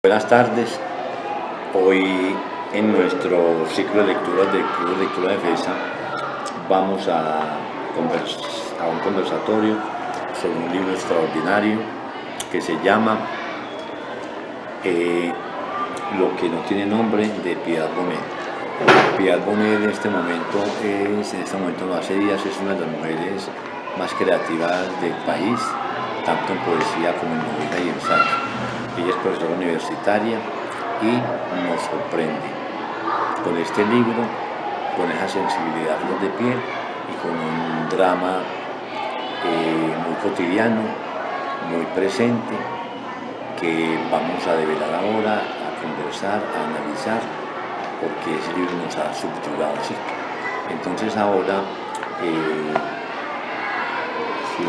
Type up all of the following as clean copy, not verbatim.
Buenas tardes. Hoy en nuestro ciclo de lecturas del Club de Lectura de FESA vamos a un conversatorio sobre un libro extraordinario que se llama Lo que no tiene nombre, de Piedad Bonet. Piedad Bonet en este momento, no hace días, es una de las mujeres más creativas del país, tanto en poesía como en novela y ensayo. Ella es profesora universitaria y nos sorprende con este libro, con esa sensibilidad a flor de piel y con un drama muy cotidiano, muy presente, que vamos a develar ahora, a conversar, a analizar, porque ese libro nos ha subyugado, ¿sí? Entonces ahora, si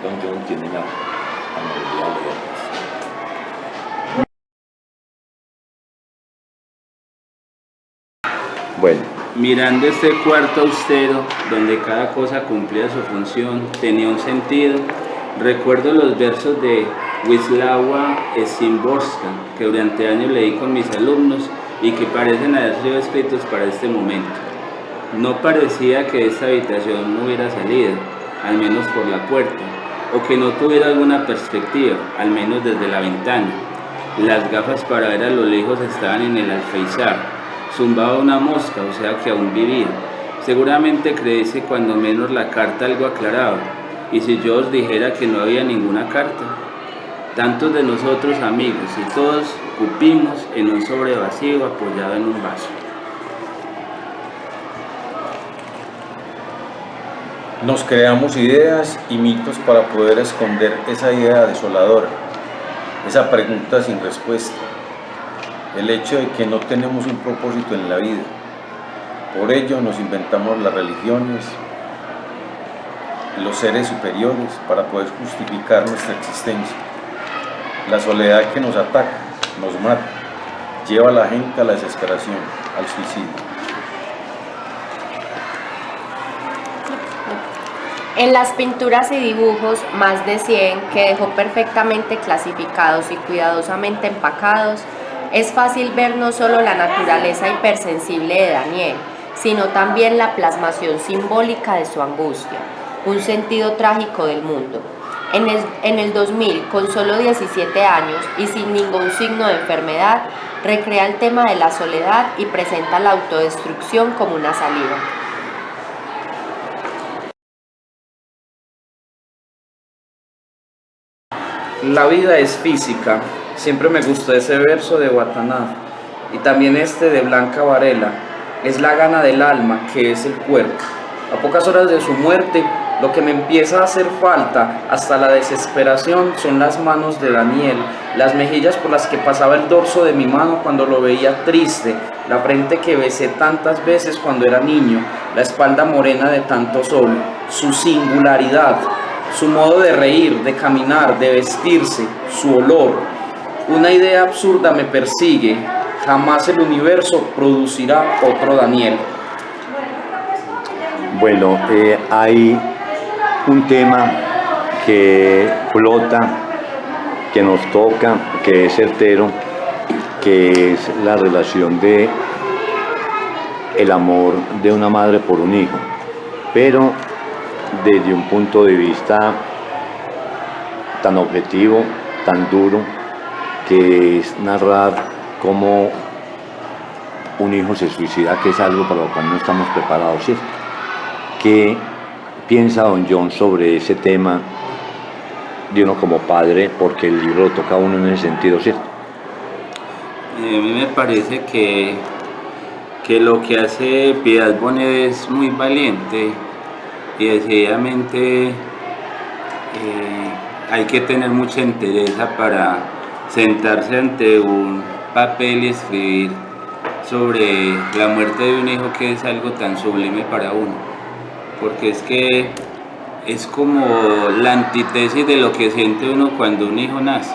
don John tiene la amabilidad de leernos. Bueno. Mirando este cuarto austero, donde cada cosa cumplía su función, tenía un sentido, recuerdo los versos de Wisława Szymborska, que durante años leí con mis alumnos y que parecen haber sido escritos para este momento. No parecía que esta habitación no hubiera salido, al menos por la puerta, o que no tuviera alguna perspectiva, al menos desde la ventana. Las gafas para ver a lo lejos estaban en el alféizar. Zumbaba una mosca, o sea que aún vivía. Seguramente creéis que cuando menos la carta algo aclaraba. Y si yo os dijera que no había ninguna carta, tantos de nosotros amigos y todos cupimos en un sobre vacío apoyado en un vaso. Nos creamos ideas y mitos para poder esconder esa idea desoladora, esa pregunta sin respuesta. El hecho de que no tenemos un propósito en la vida. Por ello nos inventamos las religiones, los seres superiores, para poder justificar nuestra existencia. La soledad que nos ataca, nos mata, lleva a la gente a la desesperación, al suicidio. En las pinturas y dibujos, más de 100, que dejó perfectamente clasificados y cuidadosamente empacados, es fácil ver no solo la naturaleza hipersensible de Daniel, sino también la plasmación simbólica de su angustia, un sentido trágico del mundo. En el 2000, con solo 17 años y sin ningún signo de enfermedad, recrea el tema de la soledad y presenta la autodestrucción como una salida. La vida es física. Siempre me gustó ese verso de Watanabe y también este de Blanca Varela. Es la gana del alma, que es el cuerpo. A pocas horas de su muerte, lo que me empieza a hacer falta hasta la desesperación son las manos de Daniel, las mejillas por las que pasaba el dorso de mi mano cuando lo veía triste, la frente que besé tantas veces cuando era niño, la espalda morena de tanto sol, su singularidad, su modo de reír, de caminar, de vestirse, su olor. Una idea absurda me persigue, jamás el universo producirá otro Daniel. Bueno, hay un tema que flota, que nos toca, que es certero, que es la relación de el amor de una madre por un hijo, pero desde un punto de vista tan objetivo, tan duro, que es narrar cómo un hijo se suicida, que es algo para lo cual no estamos preparados, ¿sí? ¿Qué piensa don John sobre ese tema de uno como padre? Porque el libro lo toca a uno en ese sentido, ¿cierto? A mí me parece que lo que hace Piedad Bonet es muy valiente y decididamente hay que tener mucha entereza para sentarse ante un papel y escribir sobre la muerte de un hijo, que es algo tan sublime para uno, porque es que es como la antítesis de lo que siente uno cuando un hijo nace.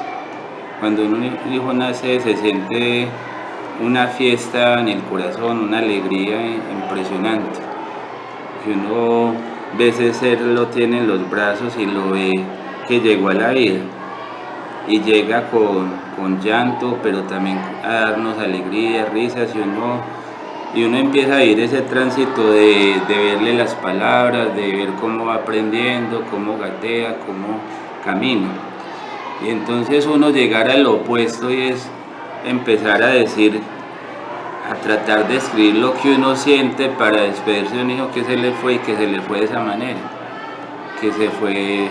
Cuando un hijo nace se siente una fiesta en el corazón, una alegría impresionante, que uno ve ese ser, lo tiene en los brazos y lo ve que llegó a la vida. y llega con llanto, pero también a darnos alegría, risas, y uno empieza a vivir ese tránsito de verle las palabras, de ver cómo va aprendiendo, cómo gatea, cómo camina. Y entonces uno llegar al opuesto y es empezar a decir, a tratar de escribir lo que uno siente para despedirse de un hijo que se le fue y que se le fue de esa manera, que se fue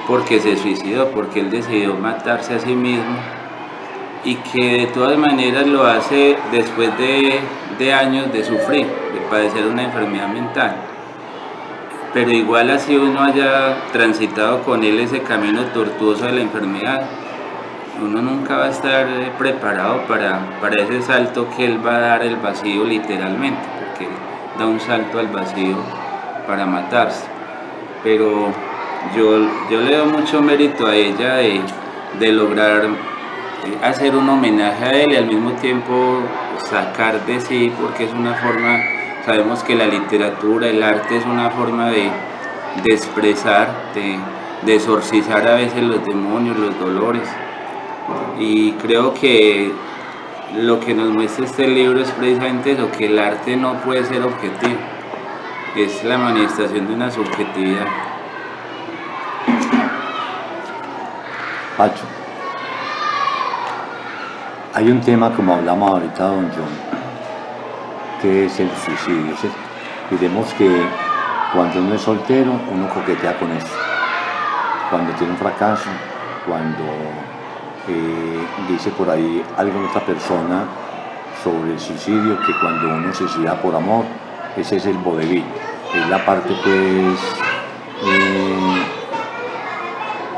porque se suicidó, porque él decidió matarse a sí mismo y que de todas maneras lo hace después de años de sufrir, de padecer una enfermedad mental. Pero igual así uno haya transitado con él ese camino tortuoso de la enfermedad, uno nunca va a estar preparado para ese salto que él va a dar el vacío literalmente, porque él da un salto al vacío para matarse. Pero yo le doy mucho mérito a ella de lograr hacer un homenaje a él y al mismo tiempo sacar de sí, porque es una forma, sabemos que la literatura, el arte es una forma de expresar, de exorcizar a veces los demonios, los dolores. Y creo que lo que nos muestra este libro es precisamente eso, que el arte no puede ser objetivo, es la manifestación de una subjetividad. Pacho, hay un tema, como hablamos ahorita, don John, que es el suicidio, ¿cierto? Diremos que cuando uno es soltero, uno coquetea con eso. Cuando tiene un fracaso, cuando dice por ahí alguna otra persona sobre el suicidio, que cuando uno se suicida por amor, ese es el vodevil, es la parte pues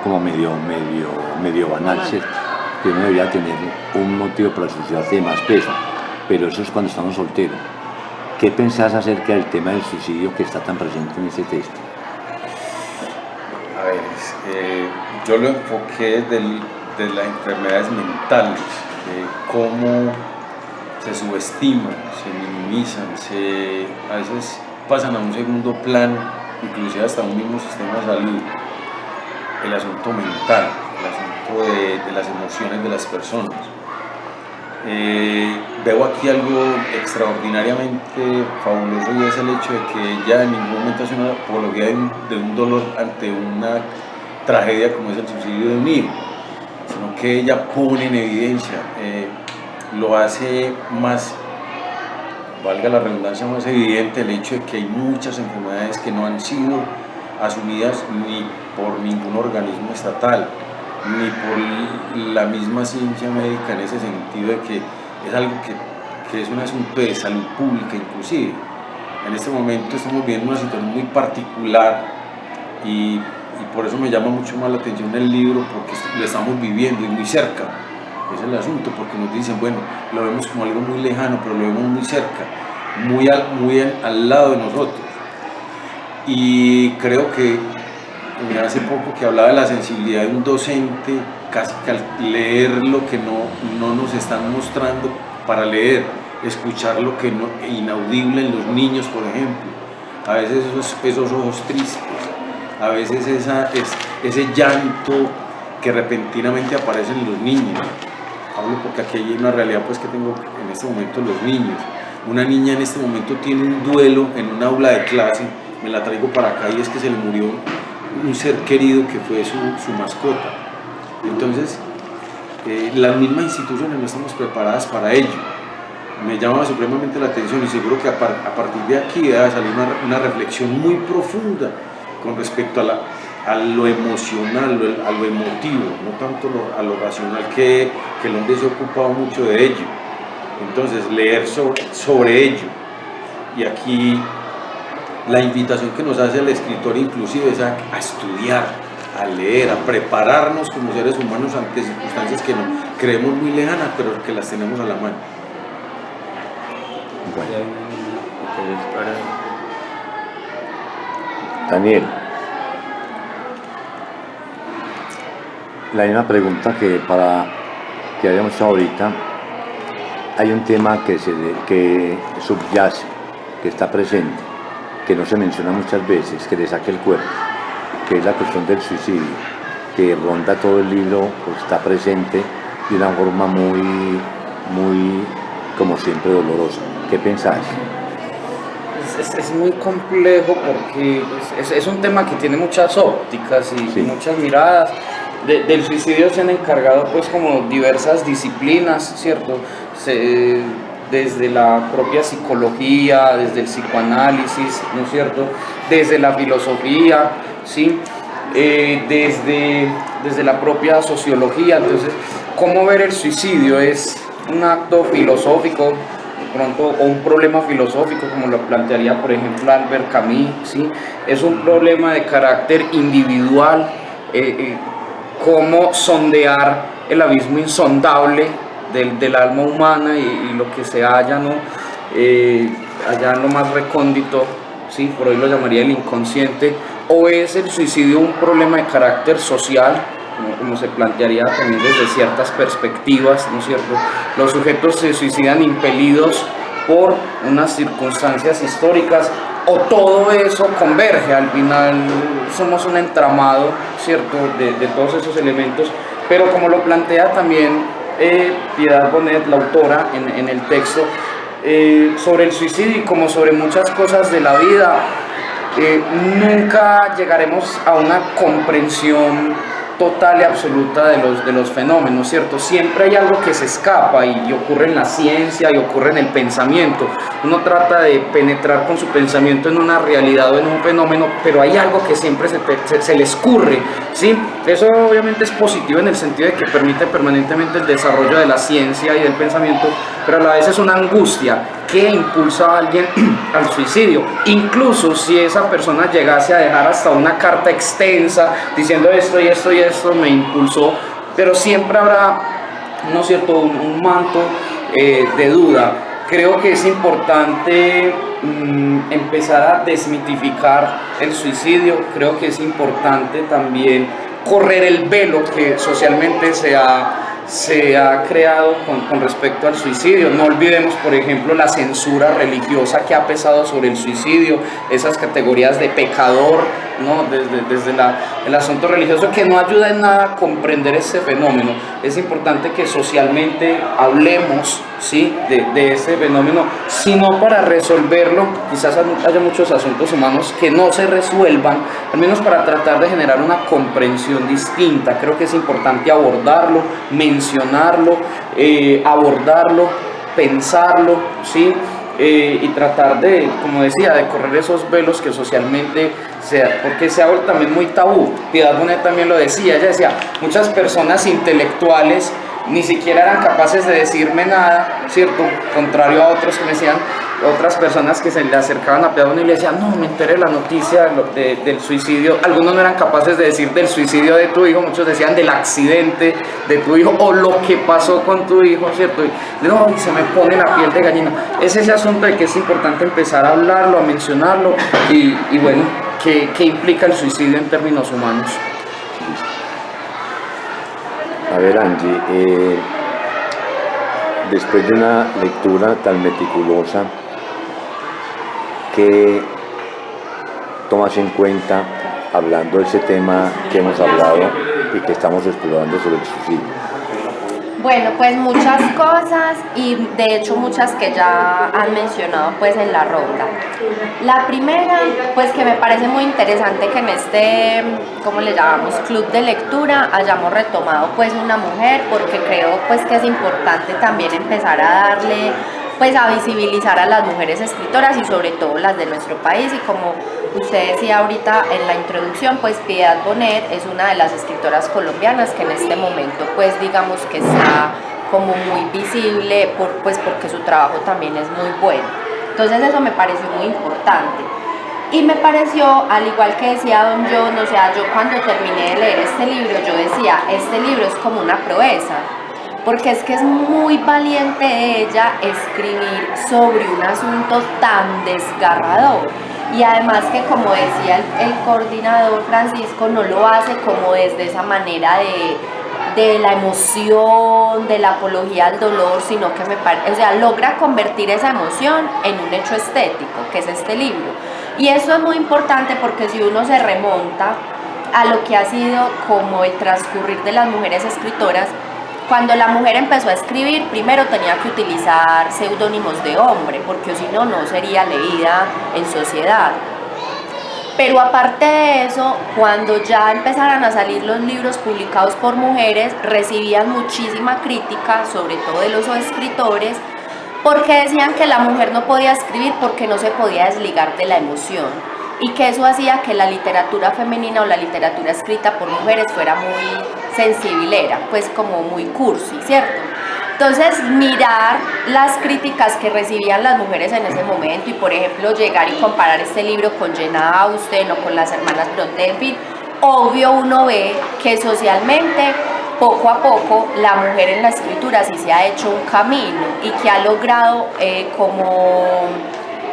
como medio banal, ¿cierto? Que uno debería tener un motivo para suicidarse de más peso, pero eso es cuando estamos solteros. ¿Qué pensás acerca del tema del suicidio que está tan presente en ese texto? A ver, yo lo enfoqué de las enfermedades mentales, de cómo se subestiman, se minimizan, a veces pasan a un segundo plano, inclusive hasta un mismo sistema de salud, el asunto mental, el asunto de las emociones de las personas. Veo aquí algo extraordinariamente fabuloso y es el hecho de que ella en ningún momento hace una apología de un dolor ante una tragedia como es el suicidio de un hijo, sino que ella pone en evidencia, lo hace más, valga la redundancia, más evidente el hecho de que hay muchas enfermedades que no han sido asumidas ni por ningún organismo estatal, ni por la misma ciencia médica, en ese sentido de que es algo que es un asunto de salud pública inclusive. En este momento estamos viviendo una situación muy particular y por eso me llama mucho más la atención el libro, porque lo estamos viviendo y muy cerca. Ese es el asunto, porque nos dicen, bueno, lo vemos como algo muy lejano, pero lo vemos muy cerca, muy al lado de nosotros. Y creo que hace poco que hablaba de la sensibilidad de un docente, casi que al leer lo que no nos están mostrando para leer, escuchar lo que no, inaudible en los niños, por ejemplo, a veces esos ojos tristes, a veces ese llanto que repentinamente aparece en los niños. Hablo porque aquí hay una realidad pues que tengo en este momento los niños. Una niña en este momento tiene un duelo en un aula de clase, me la traigo para acá, y es que se le murió un ser querido que fue su mascota. Entonces, las mismas instituciones no estamos preparadas para ello. Me llama supremamente la atención y seguro que a partir de aquí debe salir una reflexión muy profunda con respecto a lo emocional, a lo emotivo, no tanto a lo racional, que el hombre se ha ocupado mucho de ello. Entonces, leer sobre ello. Y aquí la invitación que nos hace el escritor inclusive es a estudiar, a leer, a prepararnos como seres humanos ante circunstancias que no creemos muy lejanas, pero que las tenemos a la mano. Bueno. Daniel, la misma pregunta que habíamos hecho ahorita. Hay un tema que subyace, que está presente, que no se menciona muchas veces, que le saque el cuerpo, que es la cuestión del suicidio. que ronda todo el libro, pues está presente de una forma muy, como siempre, dolorosa. ¿Qué pensás? Es muy complejo porque es un tema que tiene muchas ópticas y Sí. muchas miradas. Del suicidio se han encargado pues como diversas disciplinas, ¿cierto? Desde la propia psicología, desde el psicoanálisis, ¿no es cierto? Desde la filosofía, ¿sí? Desde la propia sociología. Entonces, ¿cómo ver el suicidio? ¿Es un acto filosófico, pronto, o un problema filosófico, como lo plantearía, por ejemplo, Albert Camus? ¿Sí? ¿Es un problema de carácter individual? ¿Cómo sondear el abismo insondable del alma humana y lo que se halla, ¿no? Allá en lo más recóndito, ¿sí? Por hoy lo llamaría el inconsciente? ¿O es el suicidio un problema de carácter social, como se plantearía también desde ciertas perspectivas, ¿no es cierto? Los sujetos se suicidan impelidos por unas circunstancias históricas, o todo eso converge. Al final somos un entramado, ¿cierto?, de todos esos elementos, pero como lo plantea también Piedad Bonet, la autora, en el texto, sobre el suicidio y como sobre muchas cosas de la vida, nunca llegaremos a una comprensión total y absoluta de los fenómenos, ¿cierto? Siempre hay algo que se escapa y ocurre en la ciencia y ocurre en el pensamiento. Uno trata de penetrar con su pensamiento en una realidad o en un fenómeno, pero hay algo que siempre se le escurre, ¿sí? Eso obviamente es positivo en el sentido de que permite permanentemente el desarrollo de la ciencia y del pensamiento, pero a la vez es una angustia que impulsa a alguien al suicidio. Incluso si esa persona llegase a dejar hasta una carta extensa diciendo esto y esto y esto me impulsó, pero siempre habrá, ¿no es cierto?, un manto de duda. Creo que es importante empezar a desmitificar el suicidio. Creo que es importante también correr el velo que socialmente se ha creado con respecto al suicidio. No olvidemos, por ejemplo, la censura religiosa que ha pesado sobre el suicidio, esas categorías de pecador, ¿no?, desde el asunto religioso, que no ayuda en nada a comprender ese fenómeno. Es importante que socialmente hablemos, ¿sí?, de ese fenómeno, sino para resolverlo. Quizás haya muchos asuntos humanos que no se resuelvan, al menos para tratar de generar una comprensión distinta. Creo que es importante abordarlo, mencionarlo, abordarlo, pensarlo, ¿sí? Y tratar de, como decía, de correr esos velos que socialmente porque se ha vuelto también muy tabú. Piedad Bonet también lo decía, ella decía, muchas personas intelectuales ni siquiera eran capaces de decirme nada, ¿cierto? Contrario a otros que me decían, otras personas que se le acercaban a Piedad Bonet y le decían, no, me enteré de la noticia del suicidio. Algunos no eran capaces de decir del suicidio de tu hijo, muchos decían del accidente de tu hijo o lo que pasó con tu hijo, ¿cierto? Y no, y se me pone la piel de gallina. Es ese asunto de que es importante empezar a hablarlo, a mencionarlo y bueno, ¿qué implica el suicidio en términos humanos? A ver, Angie, después de una lectura tan meticulosa, ¿qué tomas en cuenta hablando de ese tema que hemos hablado y que estamos explorando sobre el suicidio? Bueno, pues muchas cosas y de hecho muchas que ya han mencionado pues en la ronda. La primera, pues que me parece muy interesante que en este, ¿cómo le llamamos?, club de lectura hayamos retomado pues una mujer, porque creo pues que es importante también empezar a darle, pues a visibilizar a las mujeres escritoras y sobre todo las de nuestro país. Y como usted decía ahorita en la introducción, pues Piedad Bonet es una de las escritoras colombianas que en este momento pues digamos que está como muy visible porque su trabajo también es muy bueno. Entonces eso me pareció muy importante. Y me pareció, al igual que decía don John, o sea, yo cuando terminé de leer este libro, yo decía, este libro es como una proeza, porque es que es muy valiente de ella escribir sobre un asunto tan desgarrador. Y además que, como decía el coordinador Francisco, no lo hace como desde esa manera de la emoción, de la apología al dolor, sino que logra convertir esa emoción en un hecho estético, que es este libro. Y eso es muy importante porque si uno se remonta a lo que ha sido como el transcurrir de las mujeres escritoras. Cuando la mujer empezó a escribir, primero tenía que utilizar seudónimos de hombre, porque si no, no sería leída en sociedad. Pero aparte de eso, cuando ya empezaran a salir los libros publicados por mujeres, recibían muchísima crítica, sobre todo de los escritores, porque decían que la mujer no podía escribir porque no se podía desligar de la emoción, y que eso hacía que la literatura femenina o la literatura escrita por mujeres fuera muy sensibilera, pues como muy cursi, ¿cierto? Entonces, mirar las críticas que recibían las mujeres en ese momento y, por ejemplo, llegar y comparar este libro con Jane Austen o con las hermanas Bronte, en fin, obvio uno ve que socialmente, poco a poco, la mujer en la escritura sí se ha hecho un camino y que ha logrado como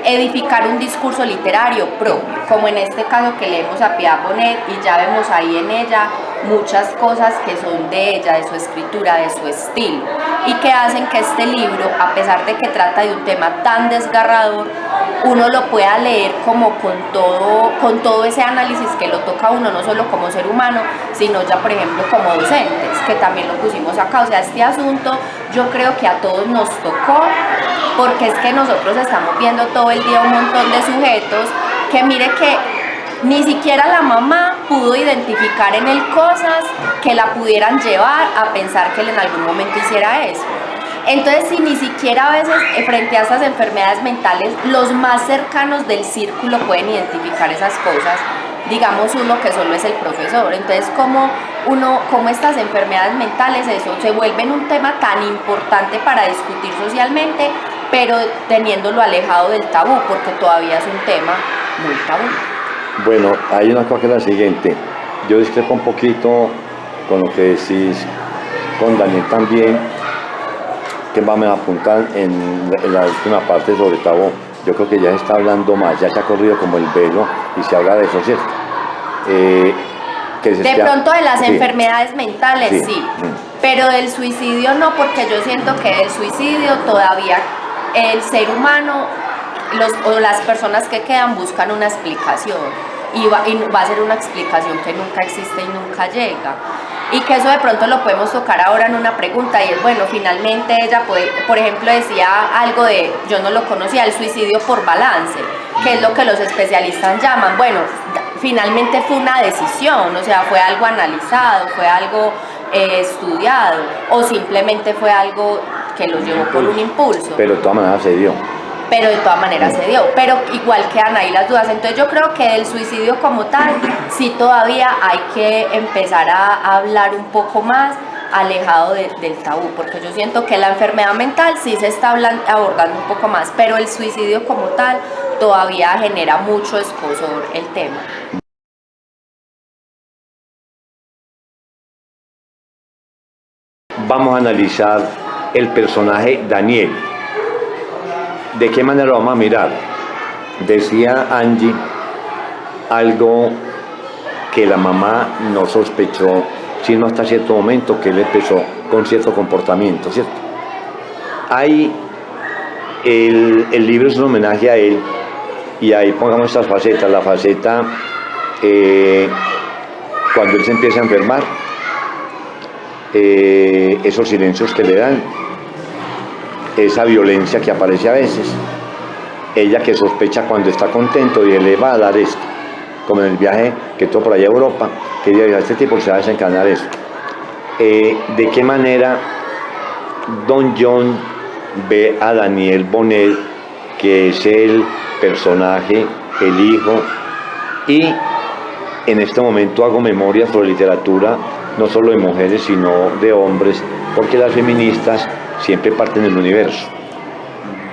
edificar un discurso literario propio, como en este caso que leemos a Piedad Bonet, y ya vemos ahí en ella muchas cosas que son de ella, de su escritura, de su estilo, y que hacen que este libro, a pesar de que trata de un tema tan desgarrador, uno lo pueda leer como con todo ese análisis que lo toca a uno, no solo como ser humano, sino ya, por ejemplo, como docentes, que también lo pusimos acá. O sea, este asunto yo creo que a todos nos tocó, porque es que nosotros estamos viendo todo el día un montón de sujetos que, mire, que ni siquiera la mamá pudo identificar en él cosas que la pudieran llevar a pensar que él en algún momento hiciera eso. Entonces, si ni siquiera a veces frente a estas enfermedades mentales los más cercanos del círculo pueden identificar esas cosas, digamos uno que solo es el profesor, entonces como estas enfermedades mentales, eso se vuelven un tema tan importante para discutir socialmente, pero teniéndolo alejado del tabú, porque todavía es un tema muy tabú. Bueno, hay una cosa que es la siguiente. Yo discrepo un poquito con lo que decís, con Daniel también, que vamos a apuntar en la última parte sobre tabú. Yo creo que ya se está hablando más, ya se ha corrido como el velo y se habla de eso, ¿cierto? De pronto de las enfermedades mentales, sí, pero del suicidio no, porque yo siento que del suicidio todavía el ser humano o las personas que quedan buscan una explicación, y va a ser una explicación que nunca existe y nunca llega, y que eso de pronto lo podemos tocar ahora en una pregunta, y es, bueno, finalmente ella por ejemplo decía algo de, yo no lo conocía, el suicidio por balance, que es lo que los especialistas llaman. Bueno, finalmente fue una decisión, o sea, fue algo analizado, fue algo estudiado, o simplemente fue algo que los llevó por un impulso. Pero de todas maneras se dio. Pero de todas maneras se dio, pero igual quedan ahí las dudas. Entonces yo creo que del suicidio como tal, sí todavía hay que empezar a hablar un poco más alejado del tabú, porque yo siento que la enfermedad mental sí se está abordando un poco más, pero el suicidio como tal todavía genera mucho escozor el tema. Vamos a analizar el personaje Daniel. ¿De qué manera lo vamos a mirar? Decía Angie algo que la mamá no sospechó, sino hasta cierto momento que él empezó con cierto comportamiento, ¿cierto? Ahí el libro es un homenaje a él, y ahí pongamos estas facetas. La faceta cuando él se empieza a enfermar, esos silencios que le dan, esa violencia que aparece a veces, ella que sospecha cuando está contento y él le va a dar esto, como en el viaje que tuvo por allá a Europa, que dice, este tipo se va a desencadenar eso. ¿De qué manera Don John ve a Daniel Bonet, que es el personaje, el hijo? Y en este momento hago memoria sobre literatura, no solo de mujeres, sino de hombres, porque las feministas siempre parten del universo,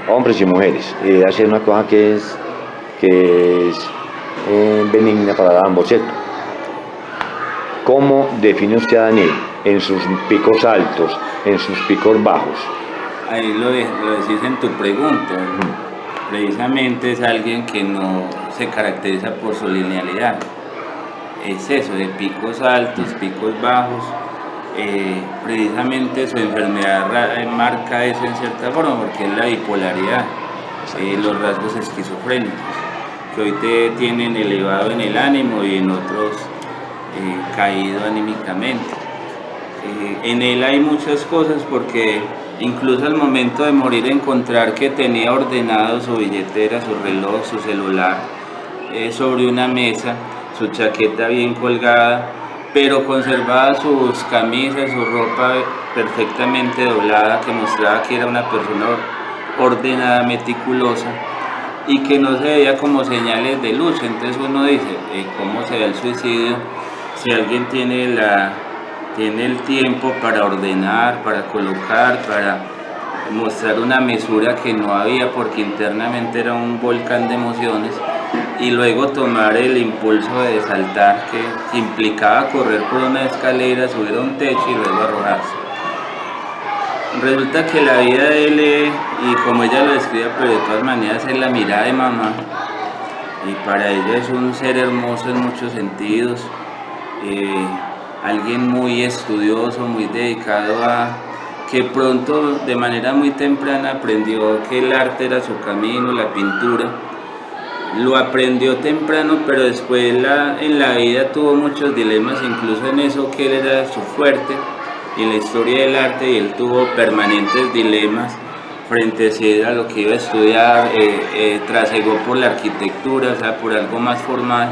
hombres y mujeres, y hacer una cosa que es benigna para ambos, ¿cierto? ¿Cómo define usted a Daniel en sus picos altos, en sus picos bajos? Ahí lo decís en tu pregunta. Precisamente es alguien que no se caracteriza por su linealidad. Es eso, de picos altos, picos bajos. Precisamente su enfermedad marca eso en cierta forma, porque es la bipolaridad, los rasgos esquizofrénicos, que hoy te tienen elevado en el ánimo y en otros caído anímicamente. En él hay muchas cosas porque incluso al momento de morir encontrar que tenía ordenado su billetera, su reloj, su celular sobre una mesa, su chaqueta bien colgada, pero conservaba sus camisas, su ropa perfectamente doblada, que mostraba que era una persona ordenada, meticulosa, y que no se veía como señales de lucha. Entonces uno dice, ¿cómo se ve el suicidio? Si alguien tiene el tiempo para ordenar, para colocar, para mostrar una mesura que no había porque internamente era un volcán de emociones, y luego tomar el impulso de saltar que implicaba correr por una escalera, subir a un techo y luego arrojarse. Resulta que la vida de él, y como ella lo describe, pero de todas maneras es la mirada de mamá, y para ella es un ser hermoso en muchos sentidos, alguien muy estudioso, muy dedicado a que pronto, de manera muy temprana, aprendió que el arte era su camino, la pintura. Lo aprendió temprano, pero después en la vida tuvo muchos dilemas, incluso en eso que él era su fuerte, en la historia del arte, y él tuvo permanentes dilemas frente a lo que iba a estudiar, trasegó por la arquitectura, o sea, por algo más formal.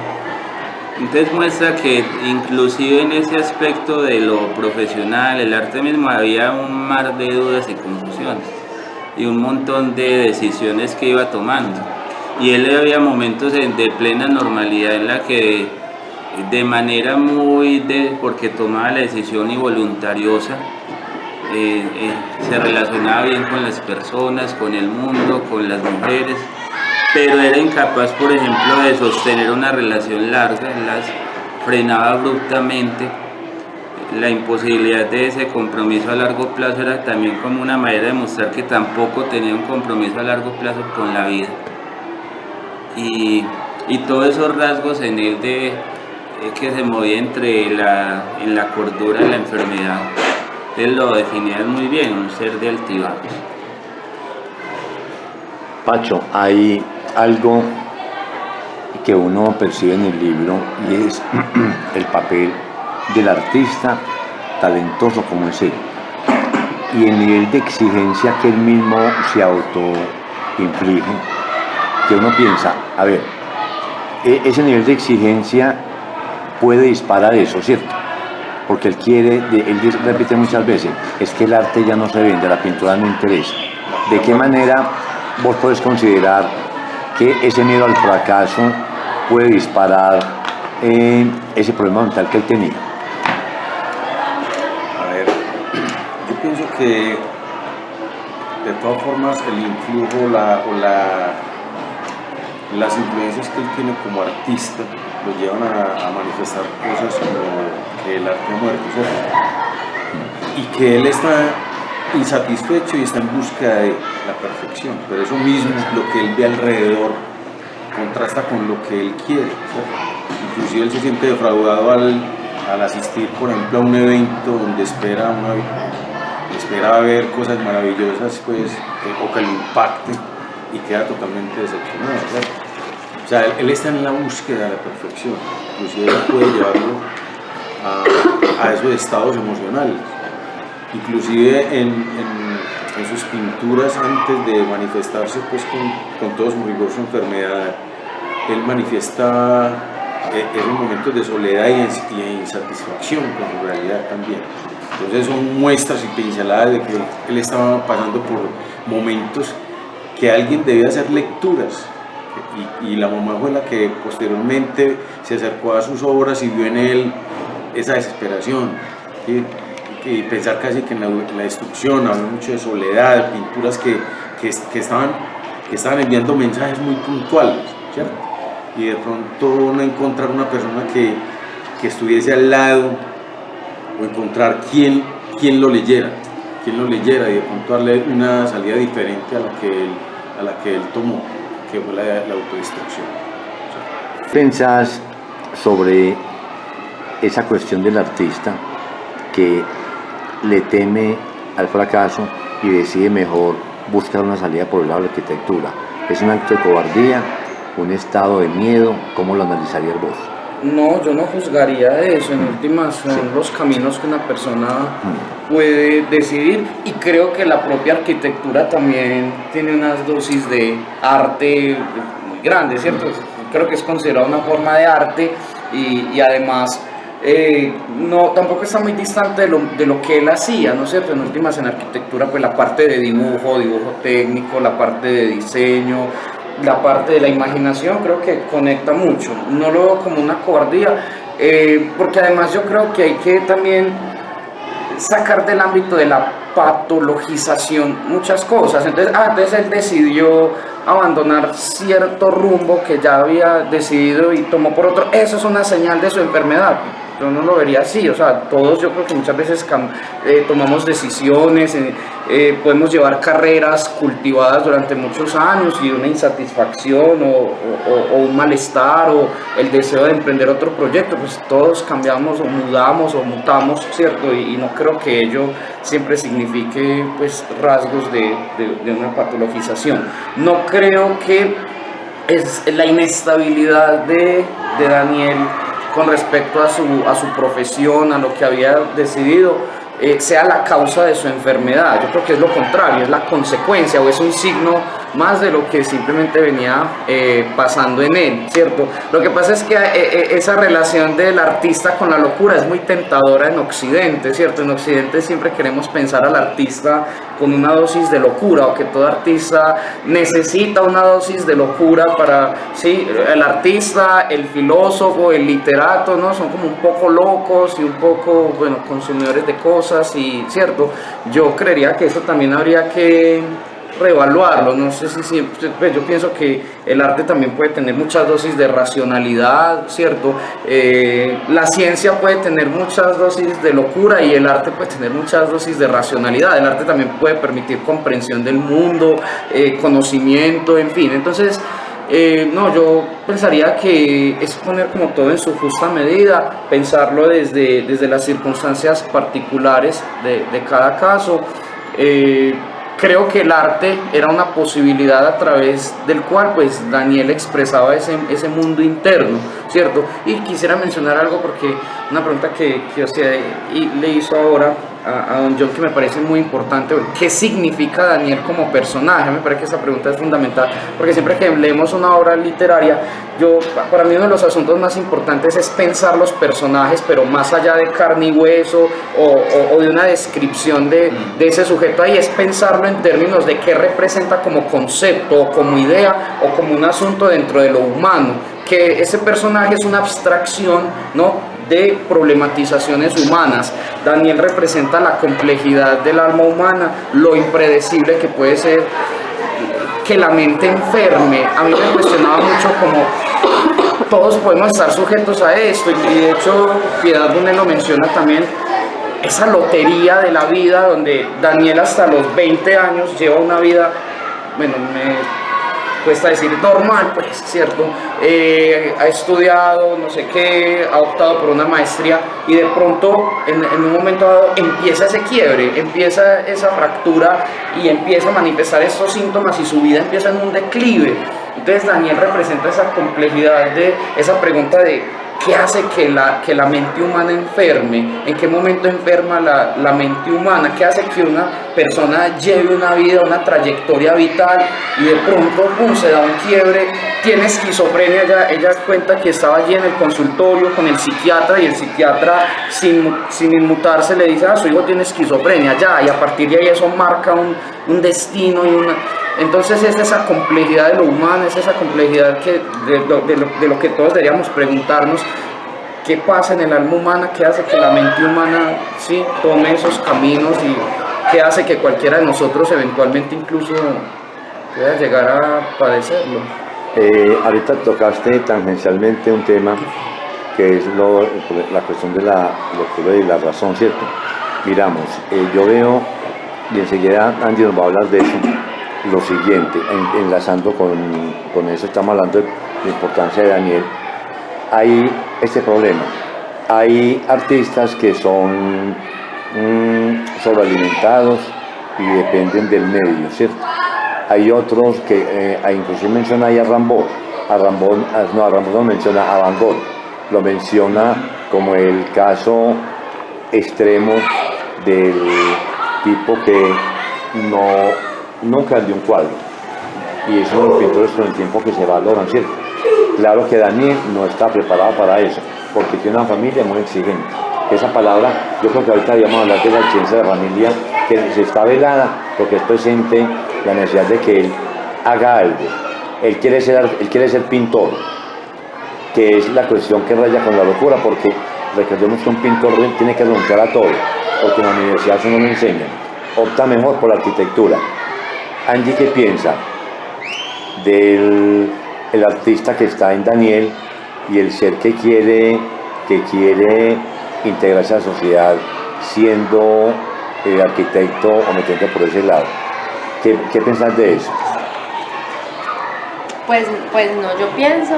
Entonces muestra que inclusive en ese aspecto de lo profesional, el arte mismo, había un mar de dudas y confusiones y un montón de decisiones que iba tomando. Y él había momentos de plena normalidad en la que de manera porque tomaba la decisión y voluntariosa, se relacionaba bien con las personas, con el mundo, con las mujeres, pero era incapaz, por ejemplo, de sostener una relación larga, las frenaba abruptamente. La imposibilidad de ese compromiso a largo plazo era también como una manera de mostrar que tampoco tenía un compromiso a largo plazo con la vida. Y todos esos rasgos en él que se movía en la cordura y la enfermedad, él lo definía muy bien, un ser de altibajos. Pacho, hay algo que uno percibe en el libro y es el papel del artista talentoso como es él y el nivel de exigencia que él mismo se autoinflige, que uno piensa, a ver, ese nivel de exigencia puede disparar eso, ¿cierto? Porque él repite muchas veces, es que el arte ya no se vende, la pintura no interesa. ¿De qué manera vos podés considerar que ese miedo al fracaso puede disparar ese problema mental que él tenía? A ver, yo pienso que de todas formas el influjo las influencias que él tiene como artista lo llevan a manifestar cosas como que el arte ha muerto, ¿cierto? Y que él está insatisfecho y está en búsqueda de la perfección, pero eso mismo, lo que él ve alrededor, contrasta con lo que él quiere, ¿cierto? Inclusive él se siente defraudado al asistir, por ejemplo, a un evento donde espera ver cosas maravillosas, pues, o que lo impacte, y queda totalmente decepcionado, ¿cierto? O sea, él está en la búsqueda de la perfección, inclusive él puede llevarlo a esos estados emocionales. Inclusive en sus pinturas, antes de manifestarse pues con todo su rigor, su enfermedad, él manifiesta esos momentos de soledad y insatisfacción con su realidad también. Entonces son muestras y pinceladas de que él estaba pasando por momentos que alguien debía hacer lecturas, y la mamá fue la que posteriormente se acercó a sus obras y vio en él esa desesperación, ¿sí? Y pensar casi que en la destrucción, había mucho de soledad, pinturas que estaban enviando mensajes muy puntuales, ¿cierto? Y de pronto no encontrar una persona que estuviese al lado, o encontrar quién lo leyera, y de pronto darle una salida diferente a la que él tomó, que fue la autodestrucción. ¿Qué pensás sobre esa cuestión del artista que le teme al fracaso y decide mejor buscar una salida por el lado de la arquitectura? ¿Es un acto de cobardía, un estado de miedo? ¿Cómo lo analizarías vos? No, yo no juzgaría eso, en últimas son los caminos que una persona puede decidir, y creo que la propia arquitectura también tiene unas dosis de arte muy grandes, ¿cierto? Creo que es considerada una forma de arte y además no, tampoco está muy distante de lo que él hacía, ¿no es cierto? En últimas en arquitectura pues la parte de dibujo técnico, la parte de diseño, la parte de la imaginación creo que conecta mucho, no lo veo como una cobardía, porque además yo creo que hay que también sacar del ámbito de la patologización muchas cosas. Entonces él decidió abandonar cierto rumbo que ya había decidido y tomó por otro. Eso es una señal de su enfermedad. Yo no lo vería así, o sea, todos yo creo que muchas veces tomamos decisiones, podemos llevar carreras cultivadas durante muchos años y una insatisfacción o un malestar o el deseo de emprender otro proyecto, pues todos cambiamos o mudamos o mutamos, ¿cierto? Y no creo que ello siempre signifique pues rasgos de una patologización. No creo que es la inestabilidad de Daniel con respecto a su profesión, a lo que había decidido, sea la causa de su enfermedad. Yo creo que es lo contrario, es la consecuencia o es un signo más de lo que simplemente venía pasando en él, ¿cierto? Lo que pasa es que esa relación del artista con la locura es muy tentadora en Occidente, ¿cierto? En Occidente siempre queremos pensar al artista con una dosis de locura, o que todo artista necesita una dosis de locura para, sí, el artista, el filósofo, el literato, ¿no? Son como un poco locos y un poco, bueno, consumidores de cosas, y, ¿cierto? Yo creería que eso también habría que reevaluarlo. No sé si pues yo pienso que el arte también puede tener muchas dosis de racionalidad, ¿cierto? La ciencia puede tener muchas dosis de locura y el arte puede tener muchas dosis de racionalidad. El arte también puede permitir comprensión del mundo, conocimiento, en fin. Entonces, no, yo pensaría que es poner como todo en su justa medida, pensarlo desde las circunstancias particulares de cada caso. Creo que el arte era una posibilidad a través del cual pues Daniel expresaba ese mundo interno, ¿cierto? Y quisiera mencionar algo, porque una pregunta que usted le hizo ahora a don John, que me parece muy importante. ¿Qué significa Daniel como personaje? Me parece que esa pregunta es fundamental, porque siempre que leemos una obra literaria, para mí uno de los asuntos más importantes es pensar los personajes, pero más allá de carne y hueso o de una descripción de ese sujeto ahí, es pensarlo en términos de qué representa como concepto o como idea o como un asunto dentro de lo humano, que ese personaje es una abstracción, ¿no?, de problematizaciones humanas. Daniel representa la complejidad del alma humana, lo impredecible que puede ser que la mente enferme. A mí me cuestionaba mucho como todos podemos estar sujetos a esto, y de hecho Piedad Bonet lo menciona también, esa lotería de la vida, donde Daniel hasta los 20 años lleva una vida, bueno, me cuesta decir normal, pues, ¿cierto? Ha estudiado, no sé qué, ha optado por una maestría, y de pronto, en un momento dado, empieza ese quiebre, empieza esa fractura, y empieza a manifestar estos síntomas, y su vida empieza en un declive. Entonces Daniel representa esa complejidad de esa pregunta de ¿qué hace que la mente humana enferme? ¿En qué momento enferma la mente humana? ¿Qué hace que una persona lleve una vida, una trayectoria vital, y de pronto, pum, se da un quiebre, tiene esquizofrenia? Ella cuenta que estaba allí en el consultorio con el psiquiatra, y el psiquiatra, sin inmutarse, le dice: su hijo tiene esquizofrenia, ya, y a partir de ahí eso marca un destino y una... Entonces es esa complejidad de lo humano, es esa complejidad de lo que todos deberíamos preguntarnos: ¿qué pasa en el alma humana? ¿Qué hace que la mente humana, sí, tome esos caminos? ¿Y qué hace que cualquiera de nosotros eventualmente incluso pueda llegar a padecerlo? Ahorita tocaste tangencialmente un tema que es la cuestión de la locura y la razón, ¿cierto? Miramos, yo veo, y enseguida Andy nos va a hablar de eso, lo siguiente, enlazando con eso, estamos hablando de la importancia de Daniel. Hay este problema, hay artistas que son sobrealimentados y dependen del medio, ¿cierto? Hay otros que, inclusive menciona ahí a Rimbaud no menciona a Van Gogh. lo menciona como el caso extremo del tipo que nunca dio un cuadro. Y esos son los pintores con el tiempo que se valoran, ¿cierto? Claro que Daniel no está preparado para eso, porque tiene una familia muy exigente. Esa palabra, yo creo que ahorita debíamos hablar de la exigencia de la familia, que se está velada, porque es presente la necesidad de que él haga algo. Él quiere ser pintor, que es la cuestión que raya con la locura, porque recordemos que un pintor tiene que renunciar a todo, porque en la universidad eso no lo enseñan. Opta mejor por la arquitectura. Angie, ¿qué piensa del artista que está en Daniel y el ser que quiere integrarse a la sociedad siendo arquitecto o metiendo por ese lado? ¿Qué pensás de eso? Pues no, yo pienso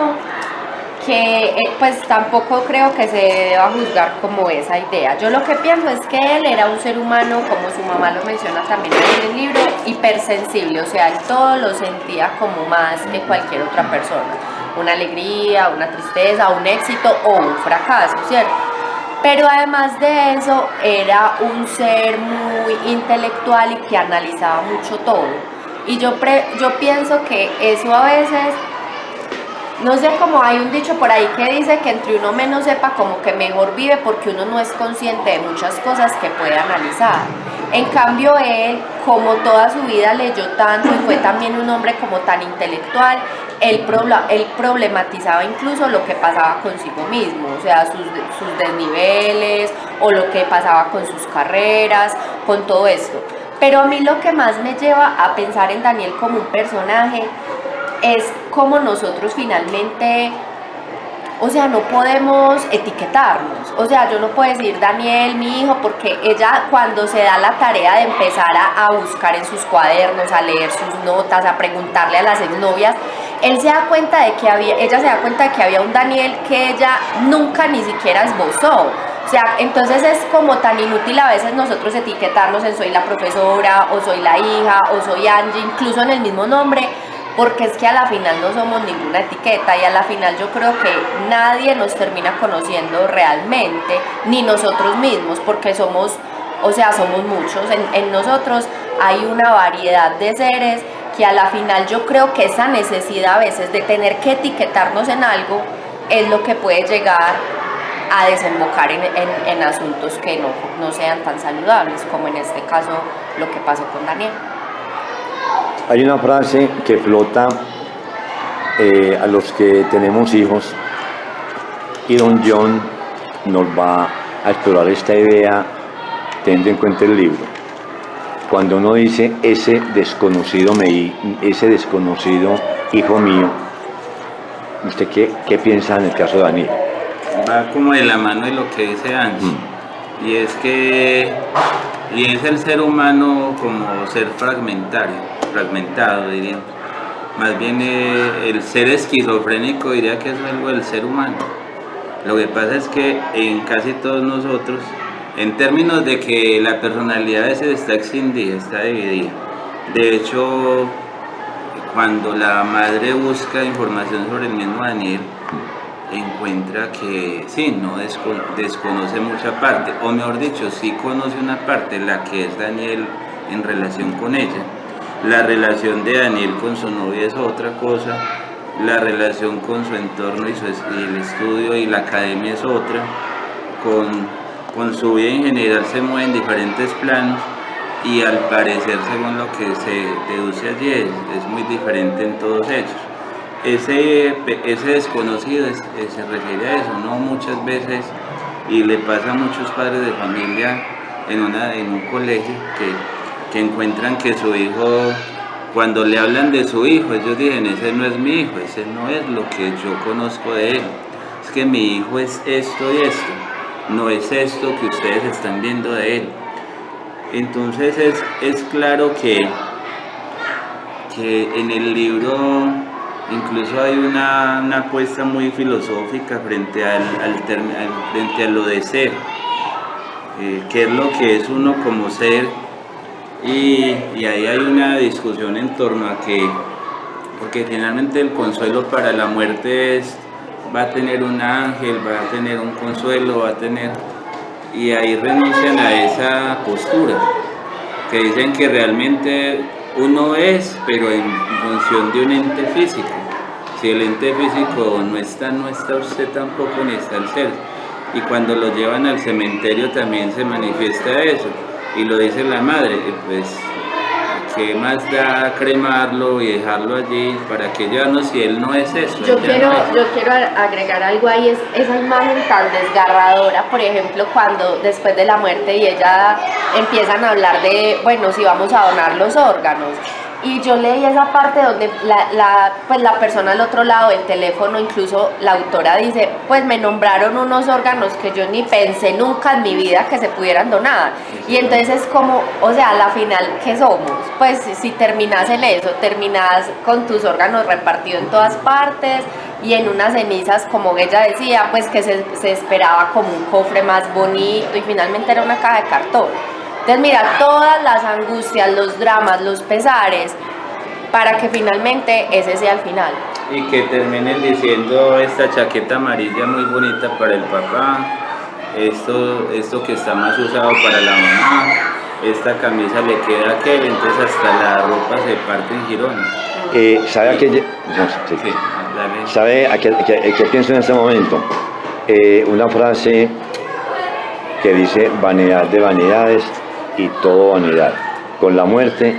que pues tampoco creo que se deba juzgar como esa idea. Yo lo que pienso es que él era un ser humano, como su mamá lo menciona también en el libro, hipersensible, o sea, él todo lo sentía como más que cualquier otra persona, una alegría, una tristeza, un éxito o un fracaso, ¿cierto? Pero además de eso, era un ser muy intelectual y que analizaba mucho todo. Y yo pienso que eso a veces, no sé, como hay un dicho por ahí que dice que entre uno menos sepa, como que mejor vive, porque uno no es consciente de muchas cosas que puede analizar. En cambio él, como toda su vida leyó tanto y fue también un hombre como tan intelectual, él problematizaba incluso lo que pasaba consigo mismo, o sea, sus desniveles o lo que pasaba con sus carreras, con todo esto. Pero a mí lo que más me lleva a pensar en Daniel como un personaje es cómo nosotros finalmente, o sea, no podemos etiquetarnos. O sea, yo no puedo decir Daniel, mi hijo, porque ella cuando se da la tarea de empezar a buscar en sus cuadernos, a leer sus notas, a preguntarle a las exnovias, ella se da cuenta de que había un Daniel que ella nunca ni siquiera esbozó. O sea, entonces es como tan inútil a veces nosotros etiquetarnos en soy la profesora, o soy la hija, o soy Angie, incluso en el mismo nombre, porque es que a la final no somos ninguna etiqueta y a la final yo creo que nadie nos termina conociendo realmente, ni nosotros mismos, porque somos muchos, en nosotros hay una variedad de seres que a la final yo creo que esa necesidad a veces de tener que etiquetarnos en algo es lo que puede llegar a desembocar en asuntos que no sean tan saludables, como en este caso lo que pasó con Daniel. Hay una frase que flota a los que tenemos hijos, y don John nos va a explorar esta idea teniendo en cuenta el libro. Cuando uno dice ese desconocido hijo mío, ¿usted qué piensa en el caso de Daniel? Va como de la mano de lo que dice Angie, y es el ser humano como ser fragmentado diría. Más bien el ser esquizofrénico diría que es algo del ser humano. Lo que pasa es que en casi todos nosotros, en términos de que la personalidad a veces está extendida, está dividida. De hecho, cuando la madre busca información sobre el mismo Daniel, encuentra que sí, no desconoce mucha parte, o mejor dicho, sí conoce una parte, la que es Daniel en relación con ella. La relación de Daniel con su novia es otra cosa, la relación con su entorno y el estudio y la academia es otra, con su vida en general se mueve en diferentes planos, y al parecer, según lo que se deduce allí, es muy diferente en todos ellos. Ese desconocido se refiere a eso, ¿no? Muchas veces, y le pasa a muchos padres de familia en un colegio que encuentran que su hijo, cuando le hablan de su hijo, ellos dicen, ese no es mi hijo, ese no es lo que yo conozco de él, es que mi hijo es esto y esto, no es esto que ustedes están viendo de él. Entonces es claro que en el libro incluso hay una apuesta muy filosófica frente a lo de ser, qué es lo que es uno como ser, y ahí hay una discusión en torno a que, porque finalmente el consuelo para la muerte es va a tener un ángel, va a tener un consuelo, va a tener... Y ahí renuncian a esa postura, que dicen que realmente uno es, pero en función de un ente físico. Si el ente físico no está usted tampoco, ni está el ser. Y cuando lo llevan al cementerio también se manifiesta eso. Y lo dice la madre, pues, ¿qué más da cremarlo y dejarlo allí? ¿Para qué llevarnos si él no es eso? Yo quiero agregar algo ahí, es esa imagen tan desgarradora, por ejemplo, cuando después de la muerte y ella empiezan a hablar de, bueno, si vamos a donar los órganos. Y yo leí esa parte donde pues la persona al otro lado del teléfono, incluso la autora dice, pues me nombraron unos órganos que yo ni pensé nunca en mi vida que se pudieran donar. Y entonces es como, o sea, a la final, ¿qué somos? Pues si terminas en eso, terminas con tus órganos repartidos en todas partes y en unas cenizas, como ella decía, pues que se esperaba como un cofre más bonito y finalmente era una caja de cartón. Entonces mira, todas las angustias, los dramas, los pesares, para que finalmente ese sea el final. Y que terminen diciendo esta chaqueta amarilla muy bonita para el papá, esto que está más usado para la mamá, esta camisa le queda a aquel, entonces hasta la ropa se parte en jirones. ¿Sabe a qué? No, sí. Sí, dale. ¿Sabe a qué pienso en este momento? Una frase que dice vanidad de vanidades y todo vanidad. Con la muerte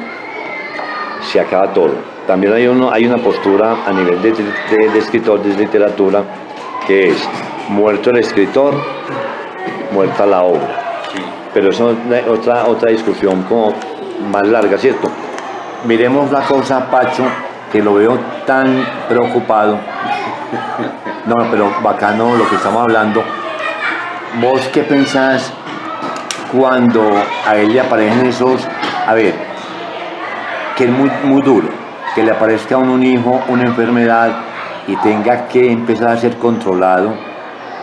se acaba todo. También hay una postura a nivel de escritor, de literatura, que es muerto el escritor, muerta la obra. Sí. Pero eso es otra discusión como más larga, ¿cierto? Miremos la cosa, Pacho, que lo veo tan preocupado. No, pero bacano lo que estamos hablando. ¿Vos qué pensás cuando a él le aparecen esos, a ver, que es muy duro, que le aparezca a uno un hijo, una enfermedad y tenga que empezar a ser controlado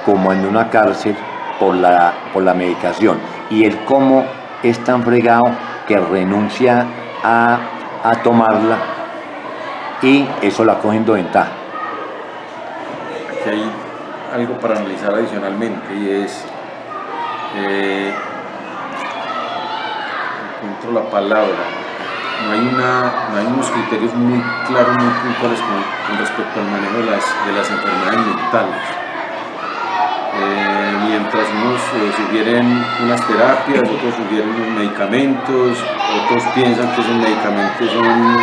como en una cárcel por la medicación? Y él como es tan fregado que renuncia a tomarla y eso la cogiendo ventaja. Aquí hay algo para analizar adicionalmente y es... encuentro la palabra, no hay unos criterios muy claros, muy puntuales con respecto al manejo de las enfermedades mentales. Mientras unos sugieren unas terapias, otros sugieren unos medicamentos, otros piensan que esos medicamentos son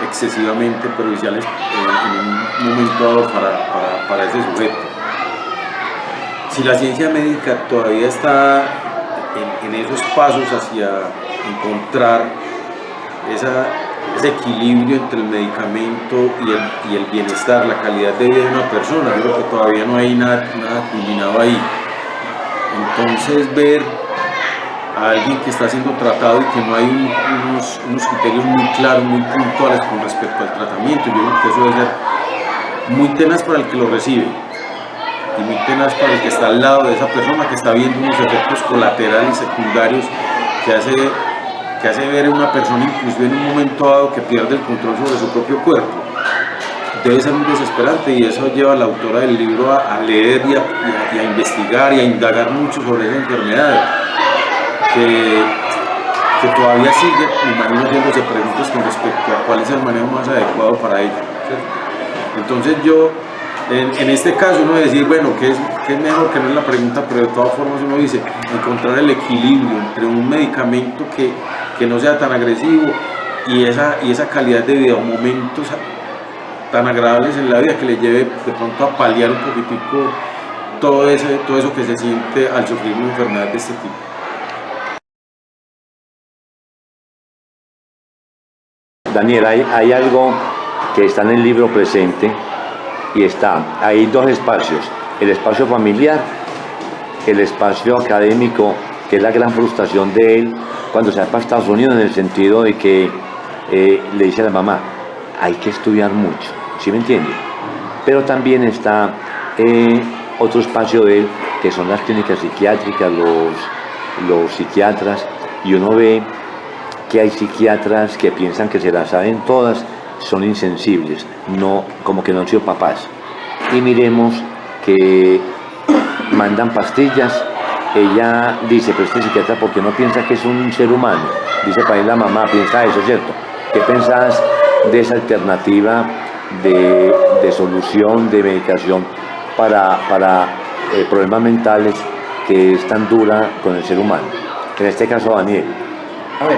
excesivamente perjudiciales en un momento dado para ese sujeto. Si la ciencia médica todavía está en esos pasos hacia encontrar ese equilibrio entre el medicamento y el bienestar, la calidad de vida de una persona, yo creo que todavía no hay nada culminado ahí. Entonces ver a alguien que está siendo tratado y que no hay unos criterios muy claros, muy puntuales con respecto al tratamiento, yo creo que eso debe ser muy tenaz para el que lo recibe y muy tenaz para el que está al lado de esa persona que está viendo unos efectos colaterales secundarios que hace ver a una persona incluso en un momento dado que pierde el control sobre su propio cuerpo. Debe ser muy desesperante y eso lleva a la autora del libro a leer y a investigar y a indagar mucho sobre esa enfermedad que todavía sigue, me imagino, haciéndose preguntas con respecto a cuál es el manejo más adecuado para ella, ¿cierto? Entonces yo, en este caso, uno decir, bueno, ¿qué es mejor? Que no es la pregunta, pero de todas formas uno dice, encontrar el equilibrio entre un medicamento que no sea tan agresivo y esa calidad de vida, momentos tan agradables en la vida que le lleve de pronto a paliar un poquitico todo eso que se siente al sufrir una enfermedad de este tipo. Daniel, hay algo que está en el libro presente y hay dos espacios, el espacio familiar, el espacio académico, que es la gran frustración de él cuando se va para Estados Unidos, en el sentido de que le dice a la mamá, hay que estudiar mucho, ¿sí me entiende? Pero también está otro espacio de él, que son las clínicas psiquiátricas, los psiquiatras, y uno ve que hay psiquiatras que piensan que se las saben todas, son insensibles, como que no han sido papás. y miremos que mandan pastillas. Ella dice, pero este psiquiatra, ¿por qué no piensa que es un ser humano? Dice para él la mamá, piensa eso, ¿cierto? ¿Qué pensás de esa alternativa de solución, de medicación para problemas mentales que es tan dura con el ser humano? En este caso, Daniel. A ver,